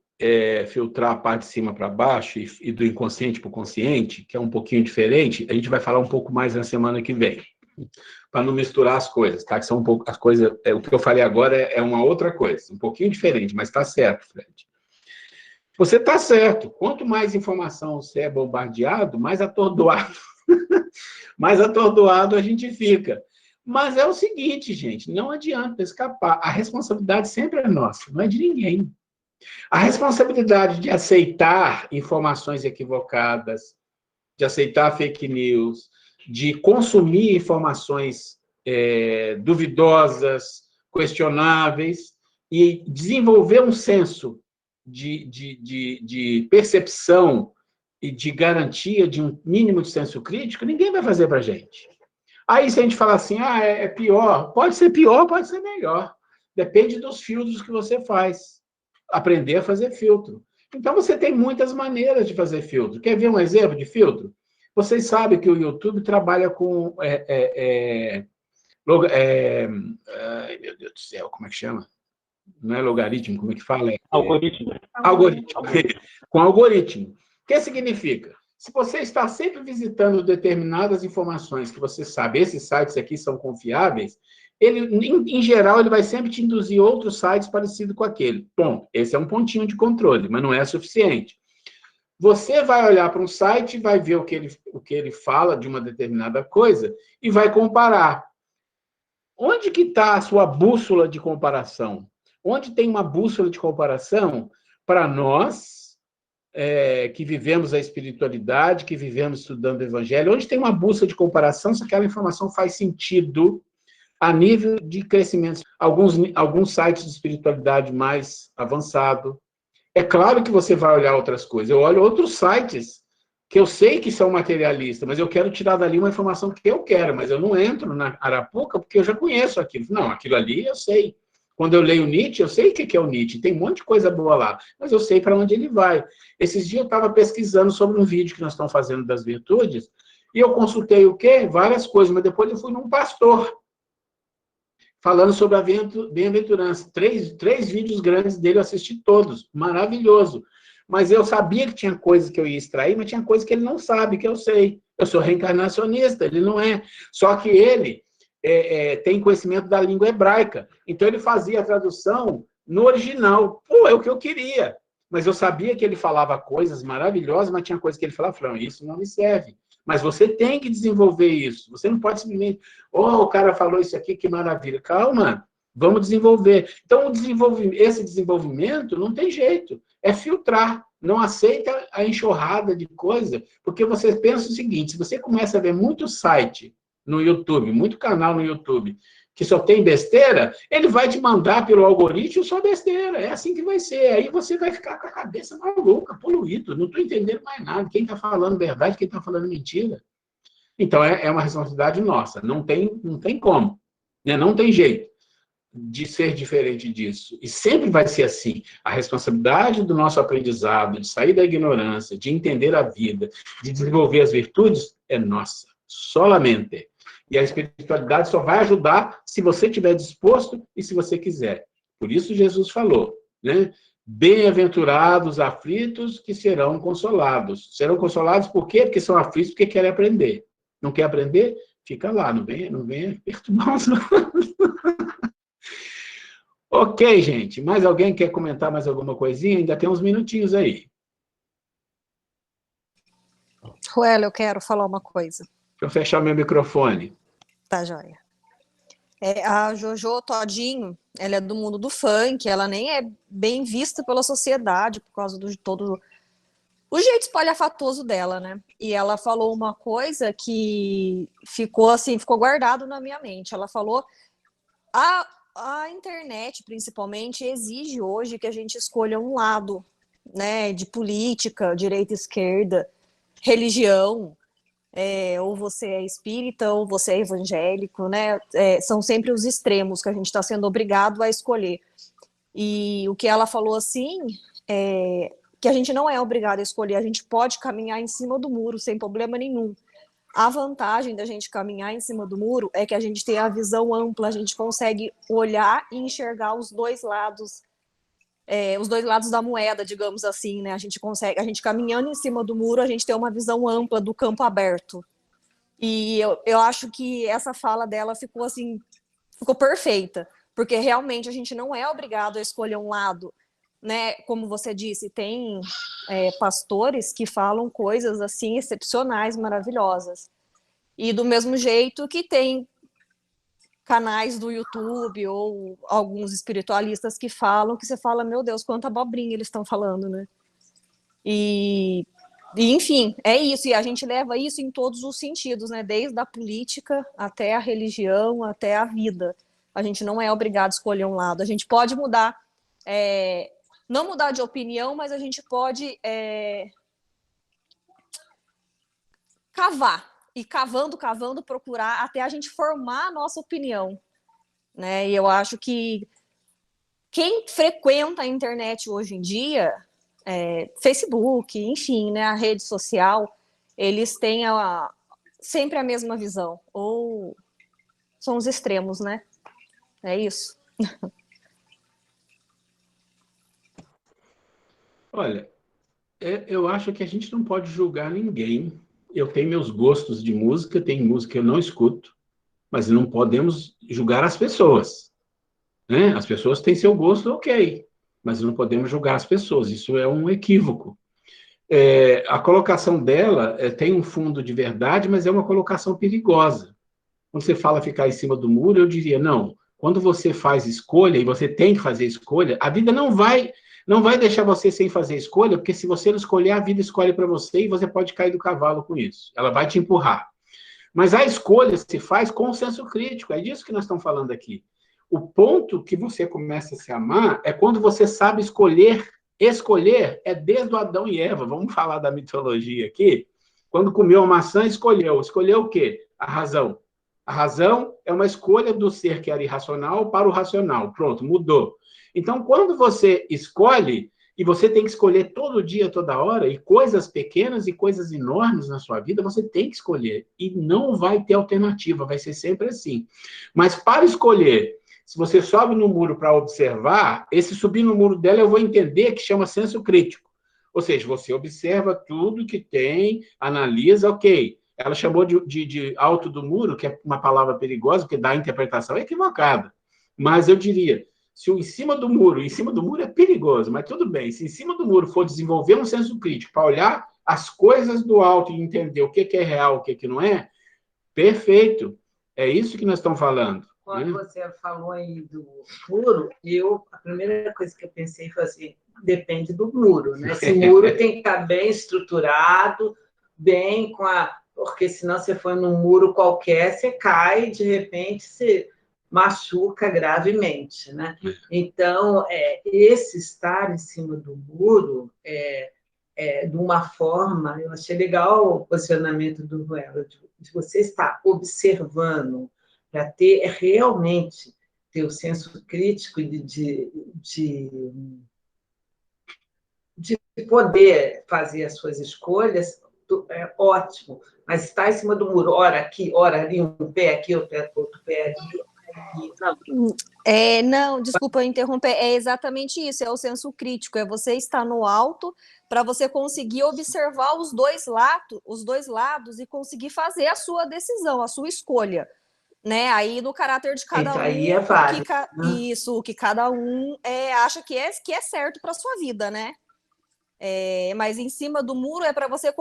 filtrar a parte de cima para baixo e do inconsciente para o consciente, que é um pouquinho diferente, a gente vai falar um pouco mais na semana que vem, para não misturar as coisas, tá? Que são um pouco as coisas. O que eu falei agora é uma outra coisa, um pouquinho diferente, mas está certo, Fred. Você está certo. Quanto mais informação você é bombardeado, mais atordoado, mais atordoado a gente fica. Mas é o seguinte, gente, não adianta escapar. A responsabilidade sempre é nossa, não é de ninguém. A responsabilidade de aceitar informações equivocadas, de aceitar fake news, de consumir informações duvidosas, questionáveis, e desenvolver um senso de percepção e de garantia de um mínimo de senso crítico, ninguém vai fazer para a gente. Aí, se a gente falar assim, é pior, pode ser melhor. Depende dos filtros que você faz. Aprender a fazer filtro. Então, você tem muitas maneiras de fazer filtro. Quer ver um exemplo de filtro? Vocês sabem que o YouTube trabalha com... ai, meu Deus do céu, como é que chama? Não é logaritmo, como é que fala? Algoritmo. Algoritmo. Com algoritmo. O que significa? Se você está sempre visitando determinadas informações que você sabe, esses sites aqui são confiáveis, ele, em geral, ele vai sempre te induzir outros sites parecidos com aquele. Bom, esse é um pontinho de controle, mas não é suficiente. Você vai olhar para um site, vai ver o que ele fala de uma determinada coisa e vai comparar. Onde que está a sua bússola de comparação? Onde tem uma bússola de comparação para nós, que vivemos a espiritualidade, que vivemos estudando o evangelho, onde tem uma bússola de comparação se aquela informação faz sentido a nível de crescimento. Alguns sites de espiritualidade mais avançado. É claro que você vai olhar outras coisas. Eu olho outros sites que eu sei que são materialistas, mas eu quero tirar dali uma informação que eu quero, mas eu não entro na Arapuca porque eu já conheço aquilo. Não, aquilo ali eu sei. Quando eu leio Nietzsche, eu sei o que é o Nietzsche. Tem um monte de coisa boa lá, mas eu sei para onde ele vai. Esses dias eu estava pesquisando sobre um vídeo que nós estamos fazendo das virtudes e eu consultei o quê? Várias coisas, mas depois eu fui num pastor falando sobre a bem-aventurança. Três vídeos grandes dele, eu assisti todos. Maravilhoso. Mas eu sabia que tinha coisas que eu ia extrair, mas tinha coisas que ele não sabe, que eu sei. Eu sou reencarnacionista, ele não é. Só que ele tem conhecimento da língua hebraica. Então, ele fazia a tradução no original. Pô, é o que eu queria. Mas eu sabia que ele falava coisas maravilhosas, mas tinha coisas que ele falava, isso não me serve. Mas você tem que desenvolver isso. Você não pode simplesmente, o cara falou isso aqui, que maravilha. Calma, vamos desenvolver. Então, esse desenvolvimento não tem jeito. É filtrar. Não aceita a enxurrada de coisa, porque você pensa o seguinte, se você começa a ver muito site no YouTube, muito canal no YouTube, que só tem besteira, ele vai te mandar pelo algoritmo só besteira. É assim que vai ser. Aí você vai ficar com a cabeça maluca, poluído. Não estou entendendo mais nada. Quem está falando verdade, quem está falando mentira. Então, é uma responsabilidade nossa. Não tem como. Né? Não tem jeito. de ser diferente disso. E sempre vai ser assim. A responsabilidade do nosso aprendizado, de sair da ignorância, de entender a vida, de desenvolver as virtudes, é nossa, solamente. E a espiritualidade só vai ajudar se você estiver disposto e se você quiser. Por isso Jesus falou, né? Bem-aventurados aflitos que serão consolados. Serão consolados por quê? Porque são aflitos porque querem aprender. Não quer aprender? Fica lá, não vem perturbar os outros. Ok, gente. Mais alguém quer comentar mais alguma coisinha? Ainda tem uns minutinhos aí. Ruela, eu quero falar uma coisa. Deixa eu fechar meu microfone. Tá, joia. A Jojo Todinho, ela é do mundo do funk, ela nem é bem vista pela sociedade por causa de todo o jeito espalhafatoso dela, né? E ela falou uma coisa que ficou guardado na minha mente. Ela falou: a internet, principalmente, exige hoje que a gente escolha um lado, né? De política, direita, esquerda, religião. Ou você é espírita, ou você é evangélico, né? São sempre os extremos que a gente está sendo obrigado a escolher. E o que ela falou assim, que a gente não é obrigado a escolher, a gente pode caminhar em cima do muro sem problema nenhum. A vantagem da gente caminhar em cima do muro é que a gente tem a visão ampla, a gente consegue olhar e enxergar os dois lados da moeda, digamos assim, né? A gente caminhando em cima do muro, a gente tem uma visão ampla do campo aberto. E eu acho que essa fala dela ficou perfeita, porque realmente a gente não é obrigado a escolher um lado, né? Como você disse, tem pastores que falam coisas assim excepcionais, maravilhosas. E do mesmo jeito que tem canais do YouTube ou alguns espiritualistas que falam, que você fala, meu Deus, quanta abobrinha eles estão falando, né? E enfim, é isso, e a gente leva isso em todos os sentidos, né? Desde a política até a religião, até a vida. A gente não é obrigado a escolher um lado. A gente pode mudar, não mudar de opinião, mas a gente pode cavar. E cavando, procurar até a gente formar a nossa opinião, né? E eu acho que quem frequenta a internet hoje em dia, Facebook, enfim, né, a rede social, eles têm sempre a mesma visão, ou são os extremos, né? É isso. Olha, eu acho que a gente não pode julgar ninguém. Eu tenho meus gostos de música, tem música que eu não escuto, mas não podemos julgar as pessoas, né? As pessoas têm seu gosto, ok, mas não podemos julgar as pessoas, isso é um equívoco. A colocação dela tem um fundo de verdade, mas é uma colocação perigosa. Quando você fala ficar em cima do muro, eu diria, não, quando você faz escolha, e você tem que fazer escolha, a vida não vai deixar você sem fazer escolha, porque se você não escolher, a vida escolhe para você e você pode cair do cavalo com isso. Ela vai te empurrar. Mas a escolha se faz com o senso crítico, é disso que nós estamos falando aqui. O ponto que você começa a se amar é quando você sabe escolher. Escolher é desde o Adão e Eva. Vamos falar da mitologia aqui. Quando comeu a maçã, escolheu. Escolheu o quê? A razão. A razão é uma escolha do ser que era irracional para o racional. Pronto, mudou. Então, quando você escolhe, e você tem que escolher todo dia, toda hora, e coisas pequenas e coisas enormes na sua vida, você tem que escolher. E não vai ter alternativa, vai ser sempre assim. Mas para escolher, se você sobe no muro para observar, esse subir no muro dela eu vou entender que chama senso crítico. Ou seja, você observa tudo que tem, analisa, ok. Ela chamou de alto do muro, que é uma palavra perigosa, porque dá a interpretação equivocada. Mas eu diria, se o em cima do muro é perigoso, mas tudo bem, se em cima do muro for desenvolver um senso crítico para olhar as coisas do alto e entender o que é real, o que não é, perfeito. É isso que nós estamos falando. Quando você falou aí do muro, a primeira coisa que eu pensei foi assim, depende do muro, né? Esse muro tem que estar bem estruturado, bem porque senão você foi num muro qualquer, você cai e de repente você machuca gravemente, né? Então, esse estar em cima do muro de uma forma, eu achei legal o posicionamento do Ruela, de você estar observando para ter realmente ter o senso crítico de poder fazer as suas escolhas, é ótimo. Mas estar em cima do muro, ora aqui, ora ali, um pé aqui, outro pé ali. Não, desculpa interromper, é exatamente isso, é o senso crítico, é você estar no alto para você conseguir observar os dois lados e conseguir fazer a sua decisão, a sua escolha, né? Aí no caráter de cada um, aí é válido, isso, o que cada um acha que é certo para sua vida, né? Mas em cima do muro é para você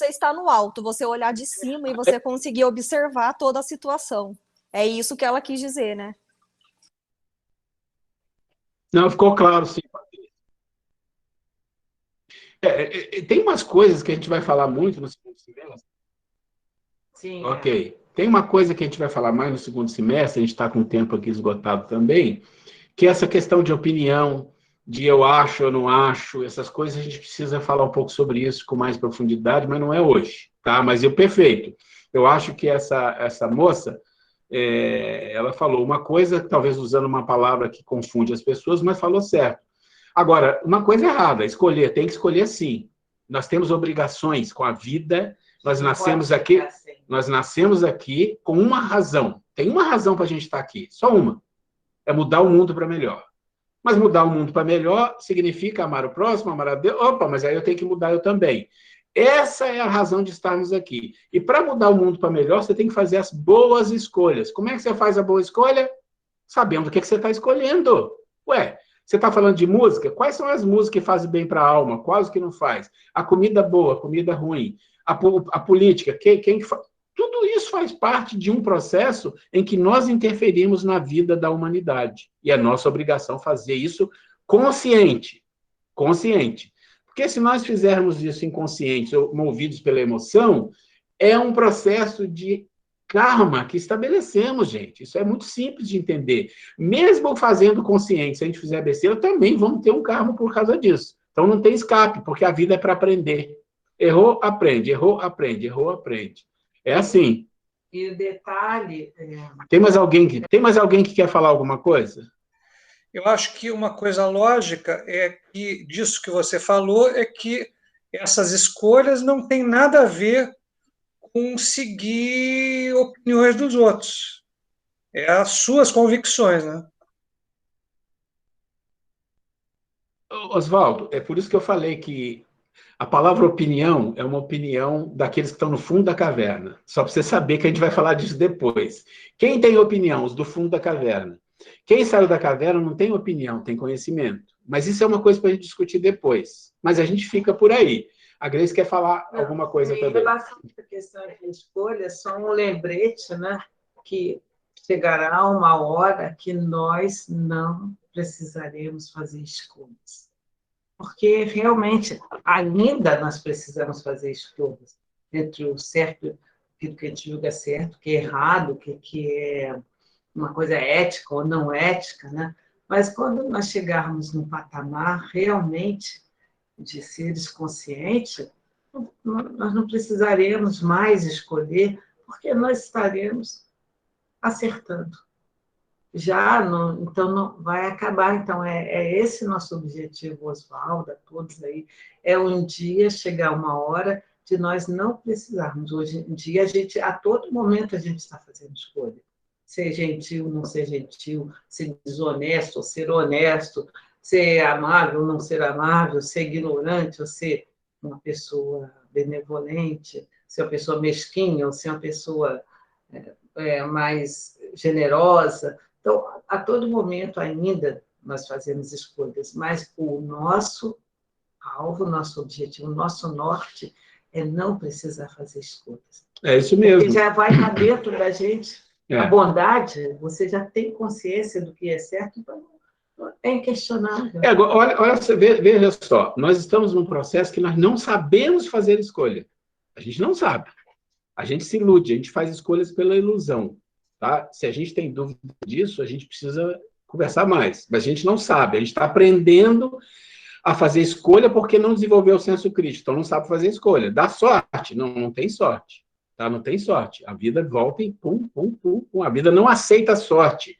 estar no alto, você olhar de cima e você conseguir observar toda a situação. É isso que ela quis dizer, né? Não, ficou claro, sim. Tem umas coisas que a gente vai falar muito no segundo semestre. Sim. Ok. Tem uma coisa que a gente vai falar mais no segundo semestre, a gente está com o tempo aqui esgotado também, que é essa questão de opinião, de eu acho, eu não acho, essas coisas a gente precisa falar um pouco sobre isso com mais profundidade, mas não é hoje, tá? Mas perfeito. Eu acho que essa moça, ela falou uma coisa, talvez usando uma palavra que confunde as pessoas, mas falou certo. Agora, uma coisa errada, escolher, tem que escolher sim. Nós temos obrigações com a vida, nós nascemos aqui com uma razão. Tem uma razão para a gente estar aqui, só uma. É mudar o mundo para melhor. Mas mudar o mundo para melhor significa amar o próximo, amar a Deus. Opa, mas aí eu tenho que mudar eu também. Essa é a razão de estarmos aqui. E para mudar o mundo para melhor, você tem que fazer as boas escolhas. Como é que você faz a boa escolha? Sabendo o que você está escolhendo. Ué, você está falando de música? Quais são as músicas que fazem bem para a alma? Quais que não faz? A comida boa, a comida ruim. A política, quem faz? Tudo isso faz parte de um processo em que nós interferimos na vida da humanidade. E é nossa obrigação fazer isso consciente. Consciente. Porque se nós fizermos isso inconscientes ou movidos pela emoção, é um processo de karma que estabelecemos, gente. Isso é muito simples de entender. Mesmo fazendo consciente, se a gente fizer besteira, também vamos ter um karma por causa disso. Então não tem escape, porque a vida é para aprender. Errou, aprende. Errou, aprende. Errou, aprende. É assim. E o detalhe... Tem mais alguém que quer falar alguma coisa? Eu acho que uma coisa lógica disso que você falou é que essas escolhas não têm nada a ver com seguir opiniões dos outros. É as suas convicções, né? Oswaldo, é por isso que eu falei que a palavra opinião é uma opinião daqueles que estão no fundo da caverna. Só para você saber que a gente vai falar disso depois. Quem tem opinião? Os do fundo da caverna. Quem saiu da caverna não tem opinião, tem conhecimento. Mas isso é uma coisa para a gente discutir depois. Mas a gente fica por aí. A Grace quer falar alguma coisa também. Em relação a essa questão de escolha, só um lembrete, né, que chegará uma hora que nós não precisaremos fazer escolhas. Porque, realmente, ainda nós precisamos fazer escolhas entre o certo, aquilo que a gente julga certo, o que é errado, o que é uma coisa ética ou não ética, né? Mas quando nós chegarmos num patamar realmente de seres conscientes, nós não precisaremos mais escolher, porque nós estaremos acertando. Então não vai acabar. Então é esse nosso objetivo, Oswaldo, a todos aí, é um dia chegar uma hora de nós não precisarmos. Hoje em dia a todo momento a gente está fazendo escolha. Ser gentil, não ser gentil, ser desonesto ou ser honesto, ser amável, não ser amável, ser ignorante ou ser uma pessoa benevolente, ser uma pessoa mesquinha ou ser uma pessoa mais generosa. Então, a todo momento ainda nós fazemos escolhas, mas o nosso alvo, nosso objetivo, o nosso norte é não precisar fazer escolhas. É isso mesmo. Porque já vai estar dentro da gente. A bondade, você já tem consciência do que é certo, então é inquestionável. Olha, veja só, nós estamos num processo que nós não sabemos fazer escolha. A gente não sabe. A gente se ilude, a gente faz escolhas pela ilusão. Tá? Se a gente tem dúvida disso, a gente precisa conversar mais. Mas a gente não sabe, a gente está aprendendo a fazer escolha porque não desenvolveu o senso crítico, então não sabe fazer escolha. Dá sorte? Não tem sorte. Tá? Não tem sorte. A vida volta e pum, pum, pum, pum. A vida não aceita sorte.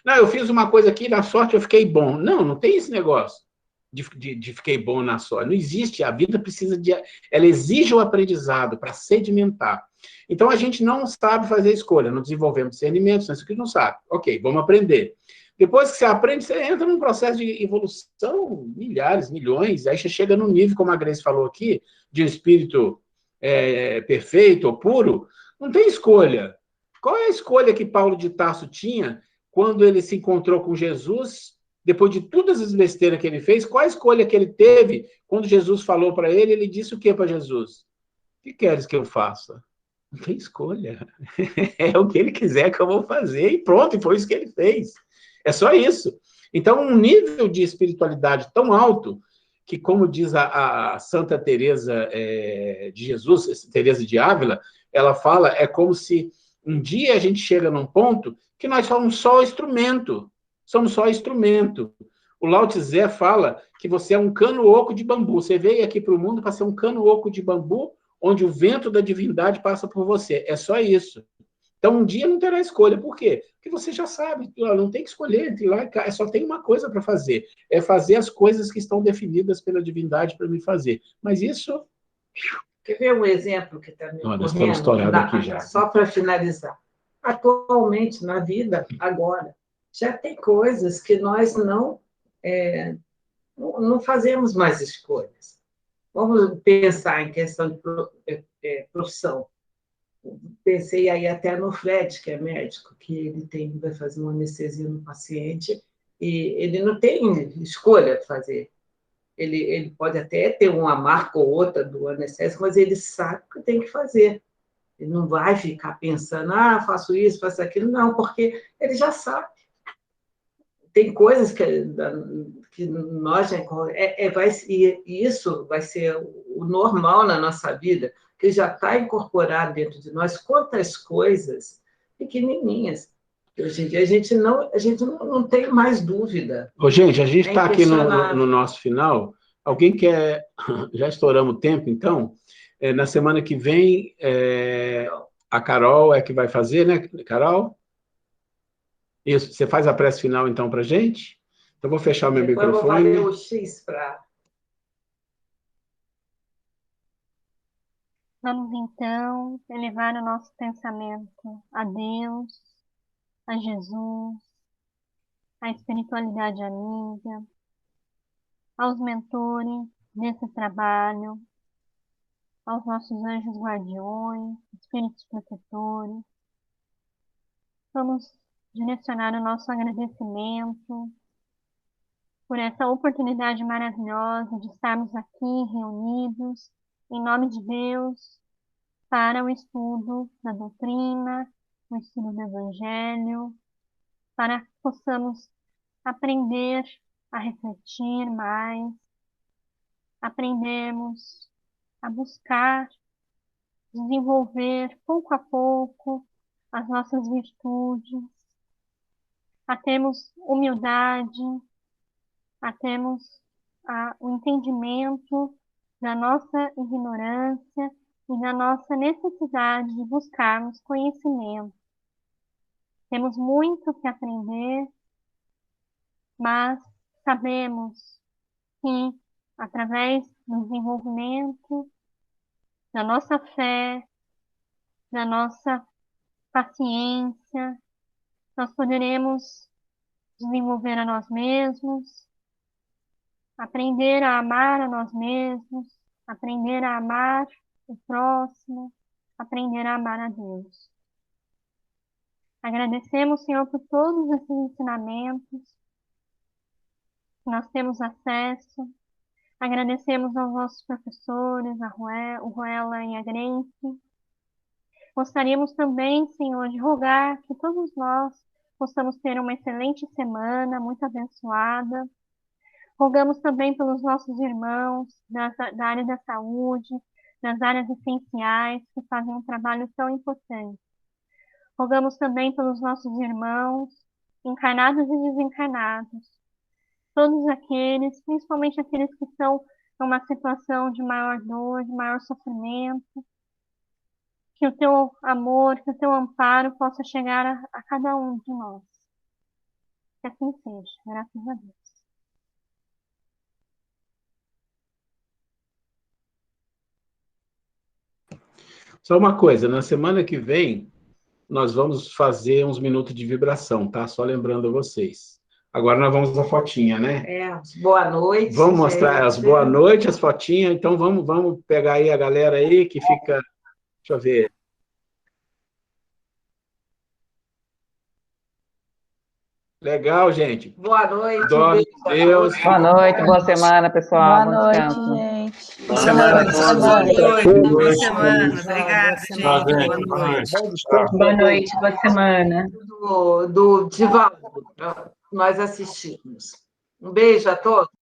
Não, eu fiz uma coisa aqui, na sorte eu fiquei bom. Não, não tem esse negócio de fiquei bom na sorte. Não existe. A vida precisa de... Ela exige o aprendizado para sedimentar. Então, a gente não sabe fazer escolha, não desenvolvemos discernimento, isso que não sabe. Ok, vamos aprender. Depois que você aprende, você entra num processo de evolução, milhares, milhões, aí você chega num nível, como a Grace falou aqui, de um espírito perfeito ou puro, não tem escolha. Qual é a escolha que Paulo de Tarso tinha quando ele se encontrou com Jesus, depois de todas as besteiras que ele fez? Qual a escolha que ele teve quando Jesus falou para ele? Ele disse o que para Jesus? O que queres que eu faça? Não tem escolha. É o que ele quiser que eu vou fazer, e pronto, e foi isso que ele fez. É só isso. Então, um nível de espiritualidade tão alto que, como diz a Santa Teresa de Jesus, Teresa de Ávila, ela fala, é como se um dia a gente chega num ponto que nós somos só instrumento. Somos só instrumento. O Lao Tse fala que você é um cano oco de bambu. Você veio aqui para o mundo para ser um cano oco de bambu, onde o vento da divindade passa por você. É só isso. Então, um dia não terá escolha. Por quê? Porque você já sabe, não tem que escolher entre lá e cá, só tem uma coisa para fazer, é fazer as coisas que estão definidas pela divindade para me fazer. Mas isso... Quer ver um exemplo que está me Nós estamos estourados aqui já. Só para finalizar. Atualmente, na vida, agora, já tem coisas que nós não fazemos mais escolhas. Vamos pensar em questão de profissão. Pensei aí até no Fred, que é médico, que ele vai fazer uma anestesia no paciente e ele não tem escolha de fazer. Ele pode até ter uma marca ou outra do anestésico, mas ele sabe o que tem que fazer. Ele não vai ficar pensando, faço isso, faço aquilo. Não, porque ele já sabe. Tem coisas que nós já... isso vai ser o normal na nossa vida, que já está incorporado dentro de nós. Quantas coisas pequenininhas. Hoje em dia a gente não tem mais dúvida. Ô, gente, a gente está aqui no nosso final. Alguém quer... Já estouramos o tempo, então. Na semana que vem, a Carol é que vai fazer, né, Carol? Isso. Você faz a prece final, então, para a gente? Então, vou fechar o meu microfone. Eu vou o X para... Vamos, então, elevar o nosso pensamento a Deus, a Jesus, à espiritualidade amiga, aos mentores desse trabalho, aos nossos anjos guardiões, espíritos protetores. Vamos direcionar o nosso agradecimento por essa oportunidade maravilhosa de estarmos aqui reunidos, em nome de Deus, para o estudo da doutrina, o estudo do Evangelho, para que possamos aprender a refletir mais, aprendermos a buscar, desenvolver pouco a pouco as nossas virtudes, a termos humildade, a termos o entendimento da nossa ignorância e da nossa necessidade de buscarmos conhecimento. Temos muito que aprender, mas sabemos que, através do desenvolvimento da nossa fé, da nossa paciência, nós poderemos desenvolver a nós mesmos, aprender a amar a nós mesmos, aprender a amar o próximo, aprender a amar a Deus. Agradecemos, Senhor, por todos esses ensinamentos que nós temos acesso. Agradecemos aos nossos professores, o Ruela e a Grace. Gostaríamos também, Senhor, de rogar que todos nós possamos ter uma excelente semana, muito abençoada. Rogamos também pelos nossos irmãos da área da saúde, das áreas essenciais, que fazem um trabalho tão importante. Rogamos também pelos nossos irmãos, encarnados e desencarnados, todos aqueles, principalmente aqueles que estão numa situação de maior dor, de maior sofrimento, que o teu amor, que o teu amparo possa chegar a cada um de nós. que assim seja, graças a Deus. Só uma coisa, na semana que vem, nós vamos fazer uns minutos de vibração, tá? Só lembrando a vocês. Agora nós vamos à fotinha, né? Boa noite. Vamos mostrar as boa noite, as fotinhas. Então, vamos pegar aí a galera aí que fica... Deixa eu ver. Legal, gente. Boa noite. Glória a Deus. Boa noite, boa semana, pessoal. Boa noite, descanso. gente. Boa semana. Boa noite. Boa semana. Obrigada, gente. Boa noite, boa semana. Do Divaldo, nós assistimos. Um beijo a todos.